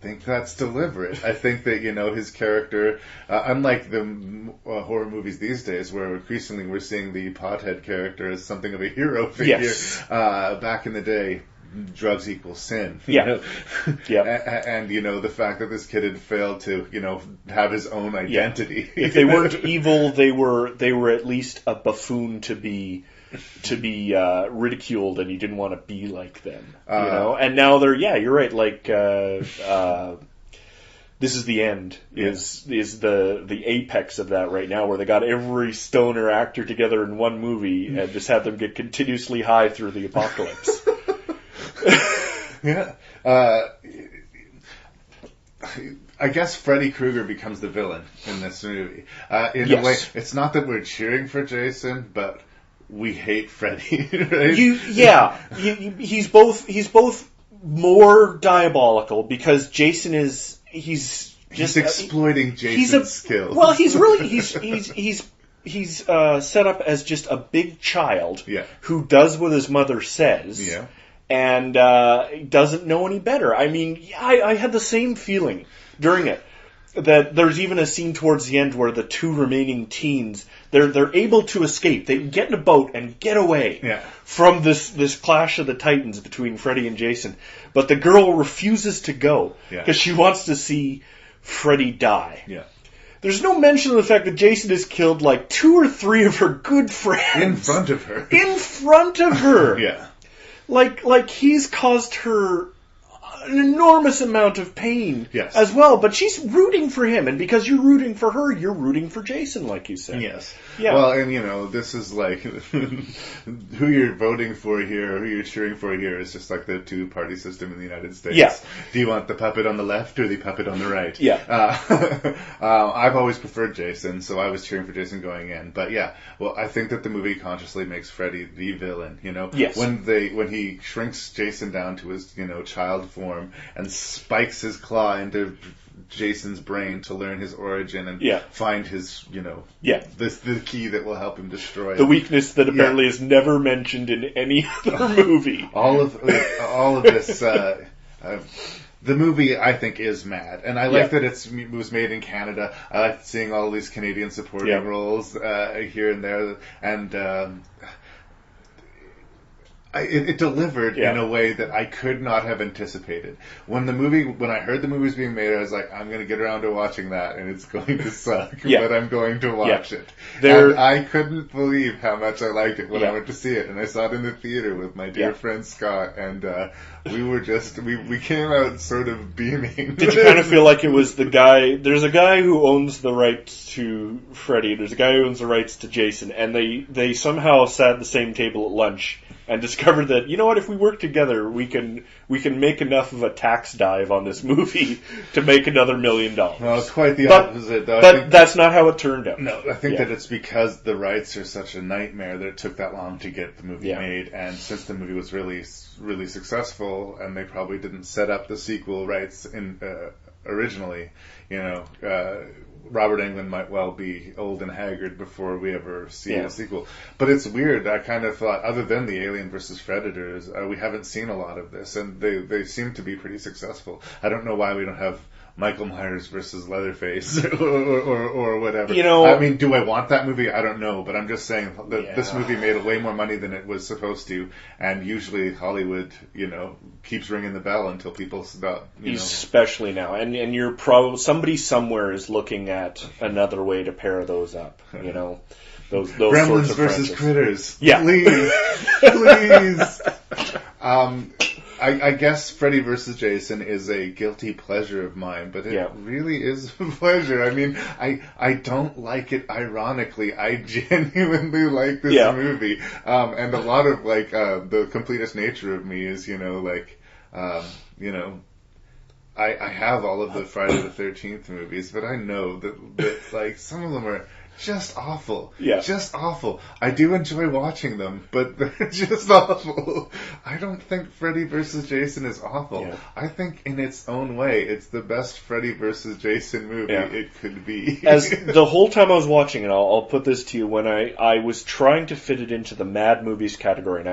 think that's deliberate. I think that, his character, unlike the horror movies these days, where increasingly we're seeing the pothead character as something of a hero figure, back in the day, drugs equal sin. Yeah. And, the fact that this kid had failed to, have his own identity. If they weren't evil, they were at least a buffoon to be ridiculed, and you didn't want to be like them, and now they're, you're right, like, This Is the End is the apex of that right now, where they got every stoner actor together in one movie and just had them get continuously high through the apocalypse. Yeah. I guess Freddy Krueger becomes the villain in this movie. In a way, it's not that we're cheering for Jason, but we hate Freddy. Right? He's both more diabolical because Jason he's exploiting Jason's skills. Well, he's set up as just a big child who does what his mother says. Yeah. And doesn't know any better. I mean, I had the same feeling during it. That there's even a scene towards the end where the two remaining teens, they're able to escape. They get in a boat and get away from this clash of the titans between Freddy and Jason. But the girl refuses to go because she wants to see Freddy die. Yeah. There's no mention of the fact that Jason has killed like 2 or 3 of her good friends. In front of her. In front of her. Yeah. Like he's caused her an enormous amount of pain as well, but she's rooting for him, and because you're rooting for her, you're rooting for Jason, like you said. Yes. Yeah. Well, and this is like who you're voting for here, or who you're cheering for here is just like the two-party system in the United States. Yeah. Do you want the puppet on the left or the puppet on the right? Yeah. I've always preferred Jason, so I was cheering for Jason going in. But yeah, well, I think that the movie consciously makes Freddy the villain. Yes. When he shrinks Jason down to his child form and spikes his claw into Jason's brain to learn his origin and find his, the key that will help him destroy the weakness that apparently is never mentioned in any other movie. All of this. The movie, I think, is mad, and I like that it was made in Canada. I like seeing all these Canadian supporting roles here and there, and it delivered in a way that I could not have anticipated. When I heard the movie was being made, I was like, I'm going to get around to watching that, and it's going to suck, but I'm going to watch it. And I couldn't believe how much I liked it when I went to see it, and I saw it in the theater with my dear friend Scott, and we were just, we came out sort of beaming. Did you kind of feel like it was the guy, there's a guy who owns the rights to Freddy, there's a guy who owns the rights to Jason, and they somehow sat at the same table at lunch and discovered that, if we work together, we can make enough of a tax dive on this movie to make another $1 million. Well, it's quite the opposite, though. But that's not how it turned out. No, I think that it's because the rights are such a nightmare that it took that long to get the movie made, and since the movie was really, really successful, and they probably didn't set up the sequel rights originally, Robert Englund might well be old and haggard before we ever see a sequel. But it's weird. I kind of thought, other than the Alien vs. Predators, we haven't seen a lot of this, and they seem to be pretty successful. I don't know why we don't have Michael Myers versus Leatherface or whatever. I mean, do I want that movie? I don't know, but I'm just saying that this movie made way more money than it was supposed to, and usually Hollywood, keeps ringing the bell until people stop. Especially now, and you're probably somebody somewhere is looking at another way to pair those up. Those Gremlins sorts of versus franchises. Critters. Yeah, please. I guess Freddy vs. Jason is a guilty pleasure of mine, but it really is a pleasure. I mean, I don't like it ironically. I genuinely like this movie. And a lot of, the completist nature of me is, I have all of the Friday the 13th movies, but I know that some of them are just awful. Yeah. Just awful. I do enjoy watching them, but they're just awful. I don't think Freddy vs. Jason is awful. Yeah. I think in its own way, it's the best Freddy vs. Jason movie it could be. As the whole time I was watching it, I'll put this to you, when I was trying to fit it into the Mad Movies category, and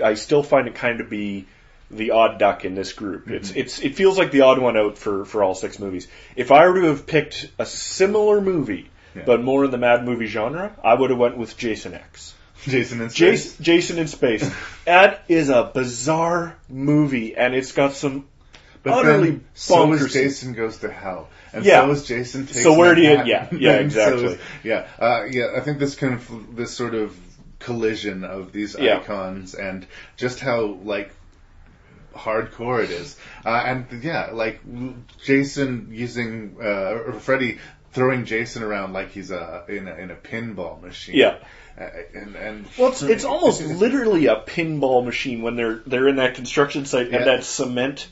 I still find it kind of be the odd duck in this group. Mm-hmm. It feels like the odd one out for all 6 movies. If I were to have picked a similar movie, but more in the Mad Movie genre, I would have went with Jason X. Jason in Space? Jason in Space. That is a bizarre movie, and it's got some utterly bonkers... So is Jason Goes to Hell. And so is Jason Takes So where do you... Manhattan. Yeah, exactly. I think this sort of collision of these icons and just how, hardcore it is. Jason using... or Freddy... throwing Jason around like he's in a pinball machine. Yeah. And well, it's almost literally a pinball machine when they're in that construction site, and that cement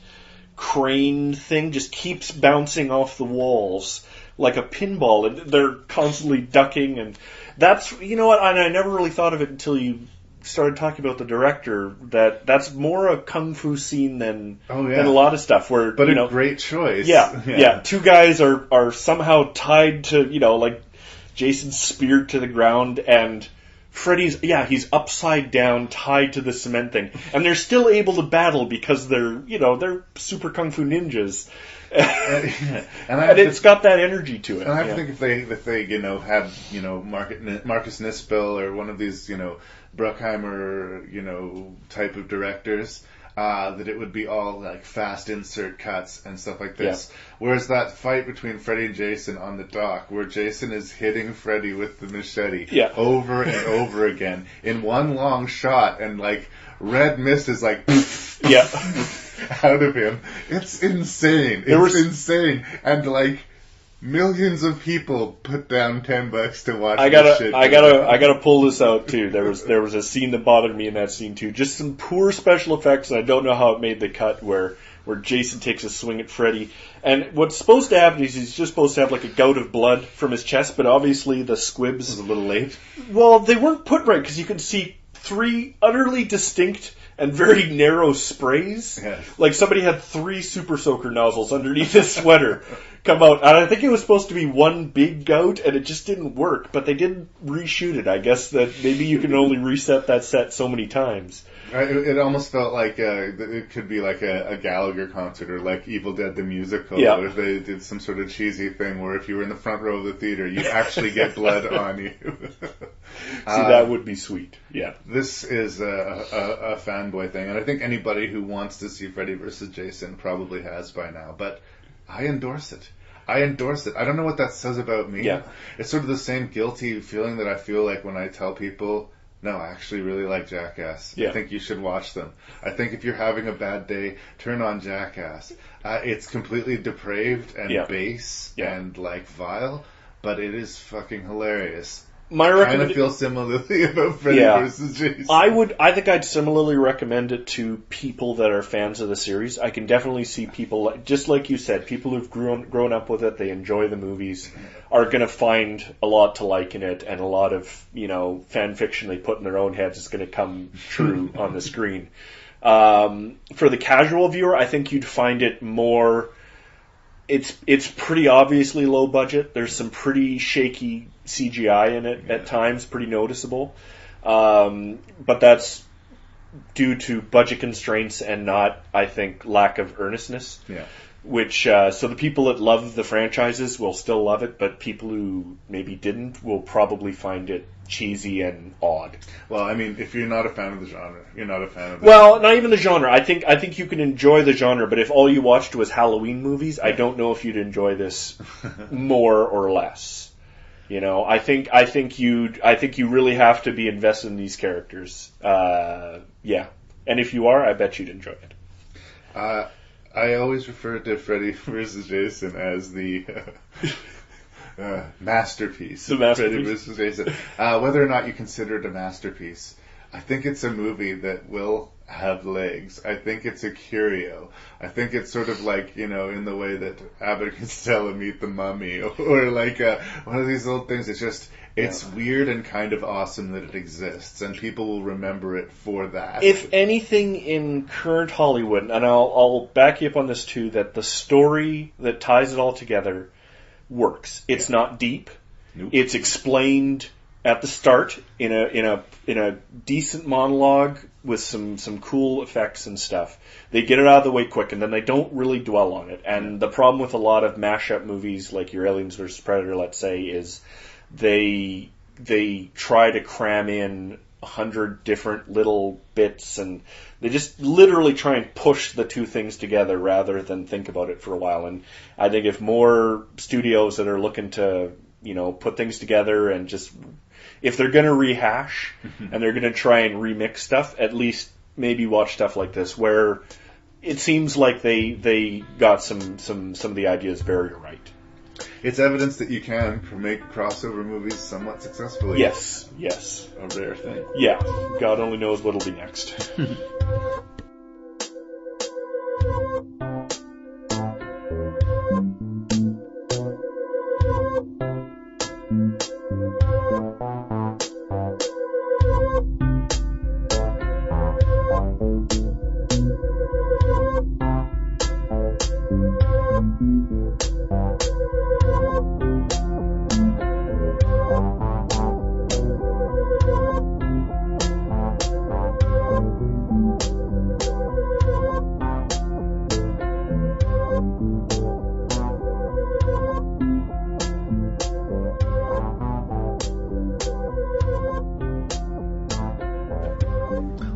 crane thing just keeps bouncing off the walls like a pinball, and they're constantly ducking, and that's, you know what, and I never really thought of it until you started talking about the director, that's more a kung fu scene than a lot of stuff where, but a great choice. Yeah. Two guys are somehow tied to, like Jason's speared to the ground, and Freddy's, he's upside down, tied to the cement thing, and they're still able to battle because they're super kung fu ninjas. And it's got that energy to it. And I think if they had Marcus Nispel or one of these Bruckheimer type of directors, that it would be all like fast insert cuts and stuff like this. Yeah. Whereas that fight between Freddy and Jason on the dock, where Jason is hitting Freddy with the machete over and over again in one long shot, and like red mist is like out of him. It's insane. It's insane. And like millions of people put down $10 to watch this shit. I gotta pull this out too. There was a scene that bothered me in that scene too. Just some poor special effects, and I don't know how it made the cut, where Jason takes a swing at Freddy. And what's supposed to happen is he's just supposed to have like a gout of blood from his chest, but obviously the squibs was a little late. Well, they weren't put right, because you could see 3 utterly distinct and very narrow sprays. Yes. Like somebody had 3 super soaker nozzles underneath his sweater come out. And I think it was supposed to be one big gout, and it just didn't work. But they didn't reshoot it. I guess that maybe you can only reset that set so many times. It almost felt like it could be like a Gallagher concert, or like Evil Dead the musical, if they did some sort of cheesy thing where if you were in the front row of the theater, you'd actually get blood on you. See, that would be sweet. Yeah. This is a fanboy thing, and I think anybody who wants to see Freddy vs. Jason probably has by now, but I endorse it. I don't know what that says about me. Yeah. It's sort of the same guilty feeling that I feel like when I tell people, no, I actually really like Jackass. Yeah. I think you should watch them. I think if you're having a bad day, turn on Jackass. It's completely depraved and base and like vile, but it is fucking hilarious. I kind of feel similarly about Freddy vs. Jason. I think I'd similarly recommend it to people that are fans of the series. I can definitely see people, just like you said, people who've grown up with it, they enjoy the movies, are going to find a lot to like in it, and a lot of, fan fiction they put in their own heads is going to come true on the screen. For the casual viewer, I think you'd find it more... It's pretty obviously low budget. There's some pretty shaky CGI in it at times, pretty noticeable. But that's due to budget constraints and not, I think, lack of earnestness. Yeah. Which, so the people that love the franchises will still love it, but people who maybe didn't will probably find it cheesy and odd. Well, I mean, if you're not a fan of the genre, you're not a fan of Well, not even the genre. I think you can enjoy the genre, but if all you watched was Halloween movies, I don't know if you'd enjoy this more or less. I think you really have to be invested in these characters. Yeah. And if you are, I bet you'd enjoy it. I always refer to Freddy vs. Jason as the masterpiece. The masterpiece. Freddy vs. Jason. Whether or not you consider it a masterpiece, I think it's a movie that will have legs. I think it's a curio. I think it's sort of like, in the way that Abbott and Costello Meet the Mummy, or like one of these old things. It's weird and kind of awesome that it exists, and people will remember it for that. If anything in current Hollywood, and I'll back you up on this too, that the story that ties it all together works. It's not deep. Nope. It's explained at the start in a decent monologue with some cool effects and stuff. They get it out of the way quick, and then they don't really dwell on it. And the problem with a lot of mashup movies, like your Aliens vs. Predator, let's say, is they try to cram in 100 different little bits, and they just literally try and push the two things together rather than think about it for a while. And I think if more studios that are looking to, put things together and just, if they're going to rehash and they're going to try and remix stuff, at least maybe watch stuff like this, where it seems like they got some of the ideas very right. it's evidence that you can make crossover movies somewhat successfully. Yes. A rare thing. Yeah. God only knows what'll be next.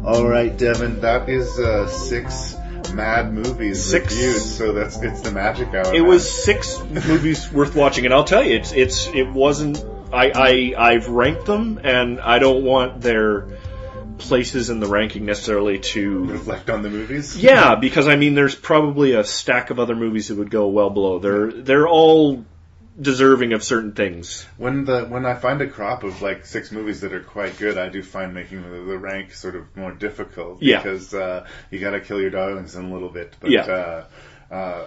All right, Devon, that is 6 Mad movies reviewed, so it's the magic hour. It was 6 movies worth watching, and I'll tell you, it wasn't. I've ranked them, and I don't want their places in the ranking necessarily to reflect on the movies. Yeah, because I mean, there's probably a stack of other movies that would go well below. They're all deserving of certain things. When I find a crop of like 6 movies that are quite good, I do find making the rank sort of more difficult because you got to kill your darlings in a little bit. But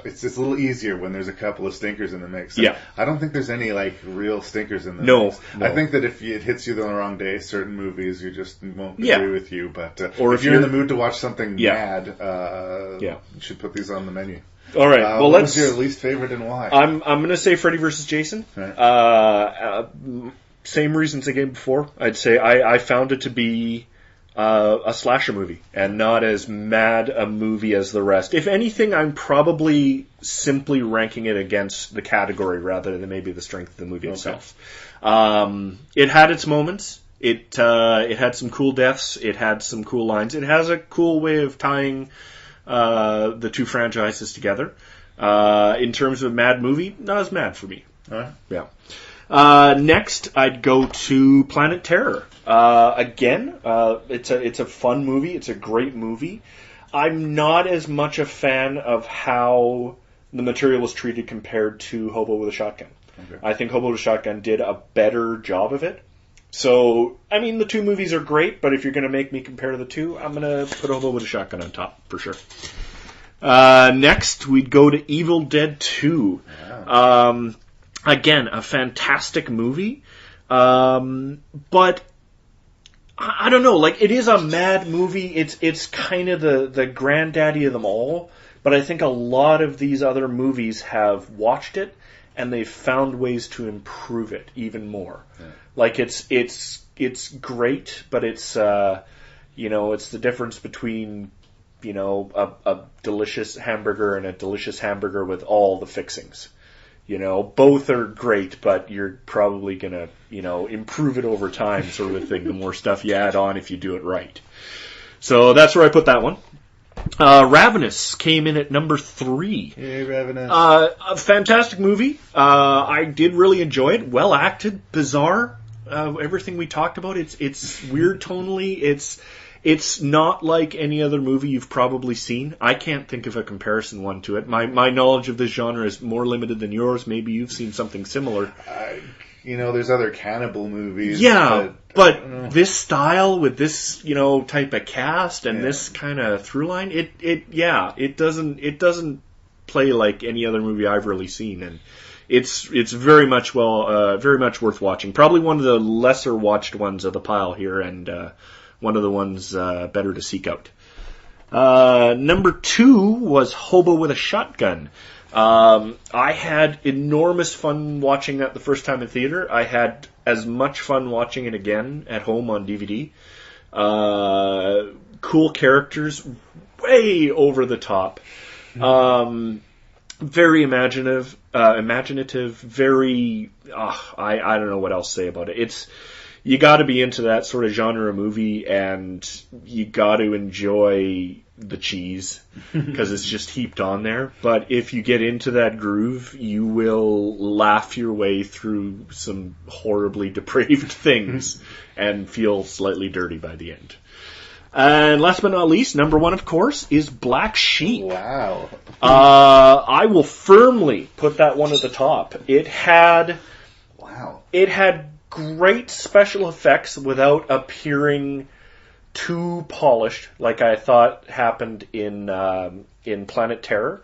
it's a little easier when there's a couple of stinkers in the mix. And I don't think there's any like real stinkers in the mix. No. I think that if it hits you the wrong day, certain movies you just won't agree with you. But or if you're in the mood to watch something mad, you should put these on the menu. All right. Well, what was your least favorite and why? I'm going to say Freddy vs. Jason. Right. Same reasons I gave before. I'd say I found it to be a slasher movie and not as mad a movie as the rest. If anything, I'm probably simply ranking it against the category rather than maybe the strength of the movie itself. It had its moments. It had some cool deaths. It had some cool lines. It has a cool way of tying the 2 franchises together. In terms of mad movie, not as mad for me. Yeah. Next, I'd go to Planet Terror. Again, it's a fun movie. It's a great movie. I'm not as much a fan of how the material was treated compared to Hobo with a Shotgun. Okay. I think Hobo with a Shotgun did a better job of it. So, I mean, the 2 movies are great, but if you're going to make me compare the 2, I'm going to put Hobo with a Shotgun on top, for sure. Next, we'd go to Evil Dead 2. Wow. Again, a fantastic movie, but I don't know, like, it is a mad movie. It's kind of the granddaddy of them all, but I think a lot of these other movies have watched it, and they've found ways to improve it even more. Yeah. Like, it's great, but it's, it's the difference between, a delicious hamburger and a delicious hamburger with all the fixings. Both are great, but you're probably going to, improve it over time sort of a thing, the more stuff you add on if you do it right. So that's where I put that one. Ravenous came in at number 3. Hey, Ravenous. A fantastic movie. I did really enjoy it. Well acted, bizarre. Everything we talked about. It's weird tonally. It's not like any other movie you've probably seen. I can't think of a comparison one to it. My knowledge of this genre is more limited than yours. Maybe you've seen something similar. There's other cannibal movies. Yeah, but this style with this, type of cast and this kind of through line, it doesn't play like any other movie I've really seen, and it's very much worth watching. Probably one of the lesser watched ones of the pile here, and one of the ones better to seek out. Number 2 was Hobo with a Shotgun. I had enormous fun watching that the first time in theater. I had as much fun watching it again at home on DVD. Cool characters, way over the top. Very imaginative, very, I don't know what else to say about it. You got to be into that sort of genre movie, and you got to enjoy the cheese because it's just heaped on there. But if you get into that groove, you will laugh your way through some horribly depraved things and feel slightly dirty by the end. And last but not least, number 1, of course, is Black Sheep. Wow. I will firmly put that one at the top. It had great special effects without appearing too polished, like I thought happened in Planet Terror.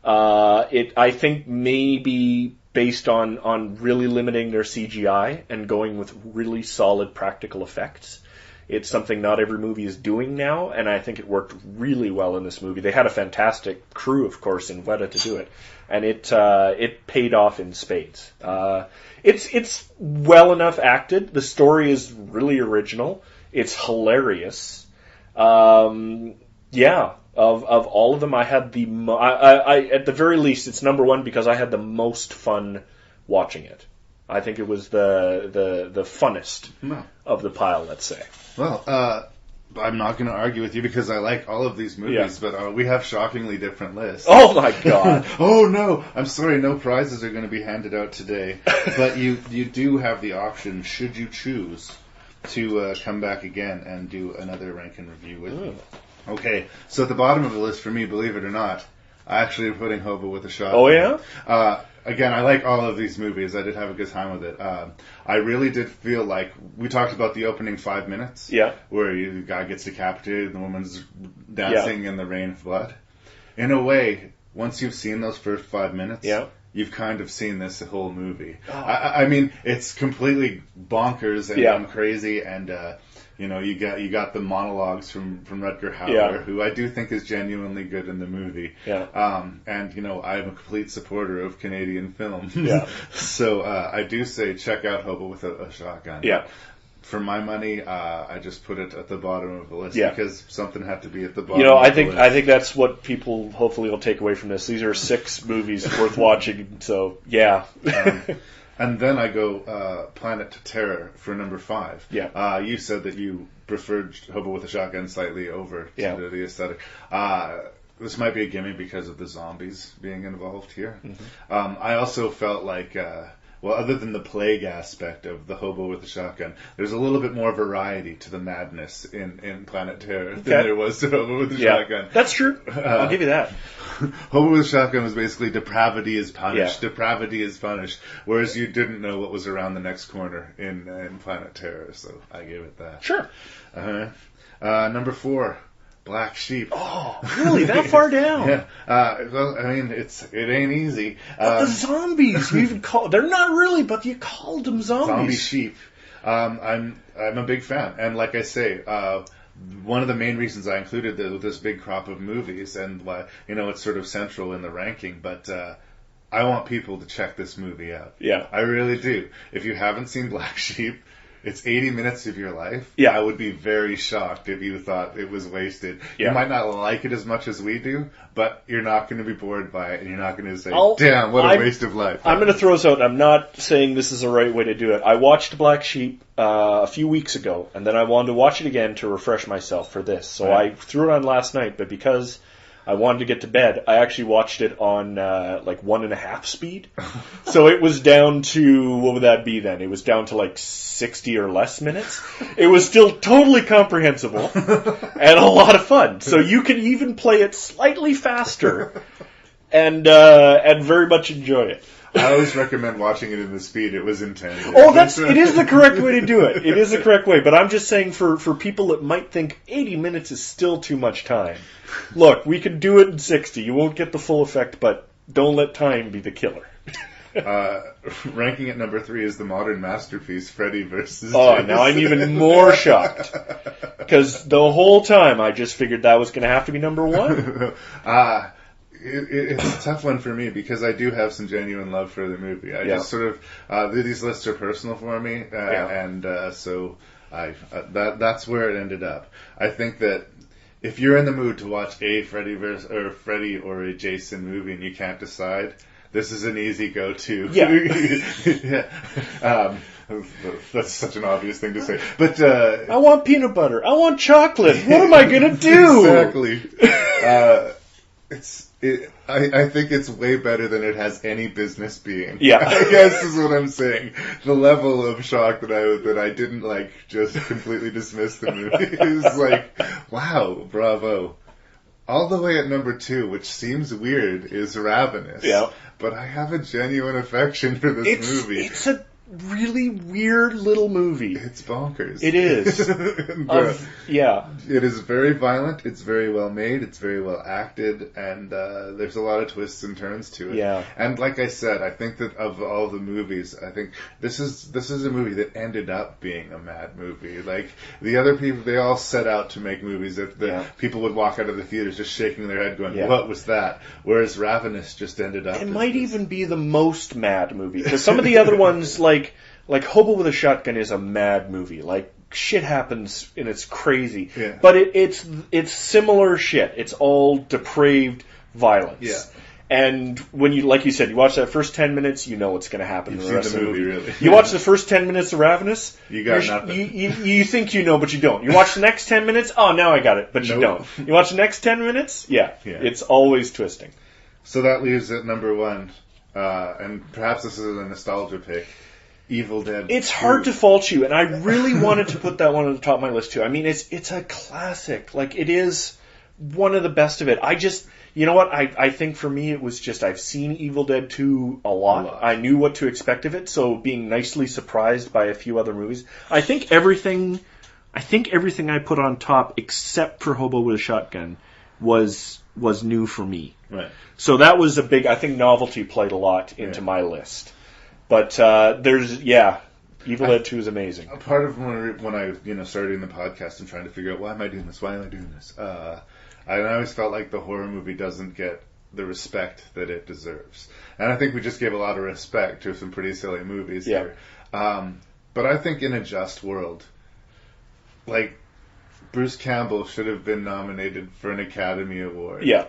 I think maybe based on really limiting their CGI and going with really solid practical effects. It's something not every movie is doing now, and I think it worked really well in this movie. They had a fantastic crew, of course, in Weta to do it, and it paid off in spades. It's well enough acted. The story is really original. It's hilarious. Of all of them, I had at the very least, it's number 1 because I had the most fun watching it. I think it was the funnest of the pile, let's say. Well, I'm not going to argue with you because I like all of these movies, but we have shockingly different lists. Oh my god! Oh no! I'm sorry, no prizes are going to be handed out today. But you do have the option, should you choose, to come back again and do another rank and review with me. Okay, so at the bottom of the list for me, believe it or not, I actually am putting Hobo with a Shotgun. Oh yeah? Again, I like all of these movies. I did have a good time with it. I really did feel like, we talked about the opening 5 minutes, where the guy gets decapitated and the woman's dancing in the rain of blood. In a way, once you've seen those first 5 minutes, you've kind of seen this whole movie. Oh. I mean, it's completely bonkers and crazy, and you got the monologues from Rutger Hauer, who I do think is genuinely good in the movie. And I'm a complete supporter of Canadian film. So I do say check out Hobo with a Shotgun. For my money, I just put it at the bottom of the list because something had to be at the bottom. I think that's what people hopefully will take away from this. These are 6 movies worth watching. So and then I go Planet Terror for number 5. You said that you preferred Hobo with a Shotgun slightly over to the aesthetic. This might be a gimme because of the zombies being involved here. I also felt like, other than the plague aspect of the Hobo with a Shotgun, there's a little bit more variety to the madness in Planet Terror than there was to Hobo with a Shotgun. That's true. I'll give you that. Hobo with a Shotgun was basically depravity is punished. Depravity is punished. Whereas you didn't know what was around the next corner in Planet Terror, so I gave it that. Sure. Number 4. Black Sheep. Oh, really? That far down? Well, I mean, it ain't easy. But the zombies, you even they're not really, but you called them zombies. Zombie sheep. I'm a big fan, and like I say, one of the main reasons I included this big crop of movies, and why it's sort of central in the ranking, but I want people to check this movie out. I really do. If you haven't seen Black Sheep, it's 80 minutes of your life. I would be very shocked if you thought it was wasted. You might not like it as much as we do, but you're not going to be bored by it, and you're not going to say, damn, what a waste of life. I'm going to throw this out. I'm not saying this is the right way to do it. I watched Black Sheep a few weeks ago, and then I wanted to watch it again to refresh myself for this. So I threw it on last night, but because I wanted to get to bed, I actually watched it on 1.5 speed. So it was down to, what would that be then? It was down to 60 or less minutes. It was still totally comprehensible and a lot of fun. So you can even play it slightly faster and very much enjoy it. I always recommend watching it in the speed it was intended. Oh, it is the correct way to do it. It is the correct way. But I'm just saying for people that might think 80 minutes is still too much time. Look, we can do it in 60. You won't get the full effect, but don't let time be the killer. Ranking at number 3 is the modern masterpiece, Freddy vs. Oh, Jason. now I'm even more shocked. Because the whole time I just figured that was going to have to be number 1. It's a tough one for me because I do have some genuine love for the movie. I just sort of these lists are personal for me, and so that's where it ended up. I think that if you're in the mood to watch a Freddy or a Jason movie and you can't decide, this is an easy go-to. That's such an obvious thing to say, but I want peanut butter. I want chocolate. What am I gonna do? Exactly. I think it's way better than it has any business being. Yeah. I guess is what I'm saying. The level of shock that I didn't just completely dismiss the movie is wow, bravo. All the way at number 2, which seems weird, is Ravenous. Yeah. But I have a genuine affection for this movie. It's a really weird little movie. It's bonkers. It is. Yeah. It is very violent. It's very well made. It's very well acted, and there's a lot of twists and turns to it. Yeah. And like I said, I think that of all the movies, I think this is a movie that ended up being a mad movie. The other people, they all set out to make movies that people would walk out of the theaters just shaking their head, going, "What was that?" Whereas Ravenous just ended up. It might even be the most mad movie, because some of the other ones, like Hobo with a Shotgun is a mad movie. Shit happens and it's crazy. Yeah. But it's similar shit. It's all depraved violence. Yeah. And when you, like you said, you watch that first 10 minutes, you know what's going to happen in the rest of the movie. Really. You watch the first 10 minutes of Ravenous, you got nothing. You think you know, but you don't. You watch the next 10 minutes, oh, now I got it, but you don't. You watch the next 10 minutes, it's always twisting. So that leaves at number 1, and perhaps this is a nostalgia pick, Evil Dead 2. It's hard to fault you, and I really wanted to put that one at the top of my list too. I mean, it's a classic. It is one of the best of it. You know what? I think for me it was just I've seen Evil Dead 2 a lot. I knew what to expect of it, so being nicely surprised by a few other movies. I think everything I put on top except for Hobo with a Shotgun was new for me. Right. So that was a big. I think novelty played a lot into my list. But Evil Dead 2 is amazing. A part of when I started doing the podcast and trying to figure out why am I doing this, I always felt like the horror movie doesn't get the respect that it deserves. And I think we just gave a lot of respect to some pretty silly movies here. But I think in a just world, Bruce Campbell should have been nominated for an Academy Award. Yeah.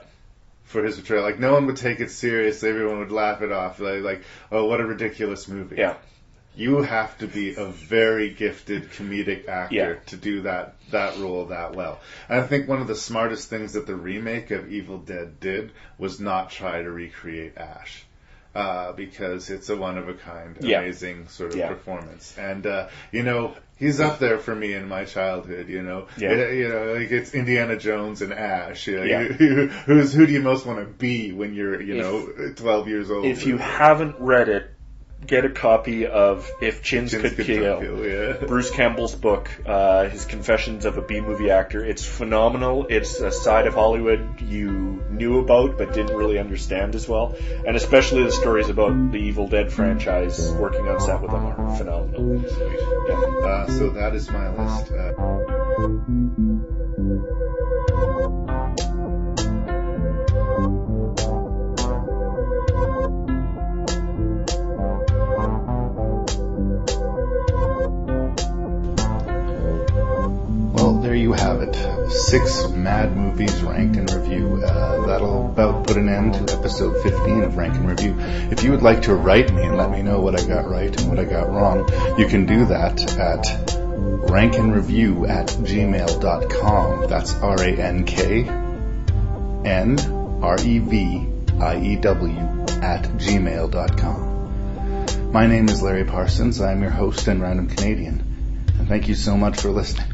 For his portrayal. No one would take it seriously. Everyone would laugh it off. Oh, what a ridiculous movie. Yeah. You have to be a very gifted comedic actor to do that role that well. And I think one of the smartest things that the remake of Evil Dead did was not try to recreate Ash. Because it's a one-of-a-kind, amazing sort of performance. And, he's up there for me in my childhood, it's Indiana Jones and Ash. Who do you most want to be when you're, 12 years old? If you haven't read it, get a copy of If Chins Could Kill, Bruce Campbell's book, his Confessions of a B-movie Actor. It's phenomenal. It's a side of Hollywood you knew about but didn't really understand as well. And especially the stories about the Evil Dead franchise working on set with them are phenomenal. Sweet. Yeah. So that is my list. There you have it. 6 mad movies ranked in review. That'll about put an end to episode 15 of Rank and Review. If you would like to write me and let me know what I got right and what I got wrong, you can do that at ranknreview@gmail.com. That's ranknreview@gmail.com. My name is Larry Parsons. I'm your host and Random Canadian. And thank you so much for listening.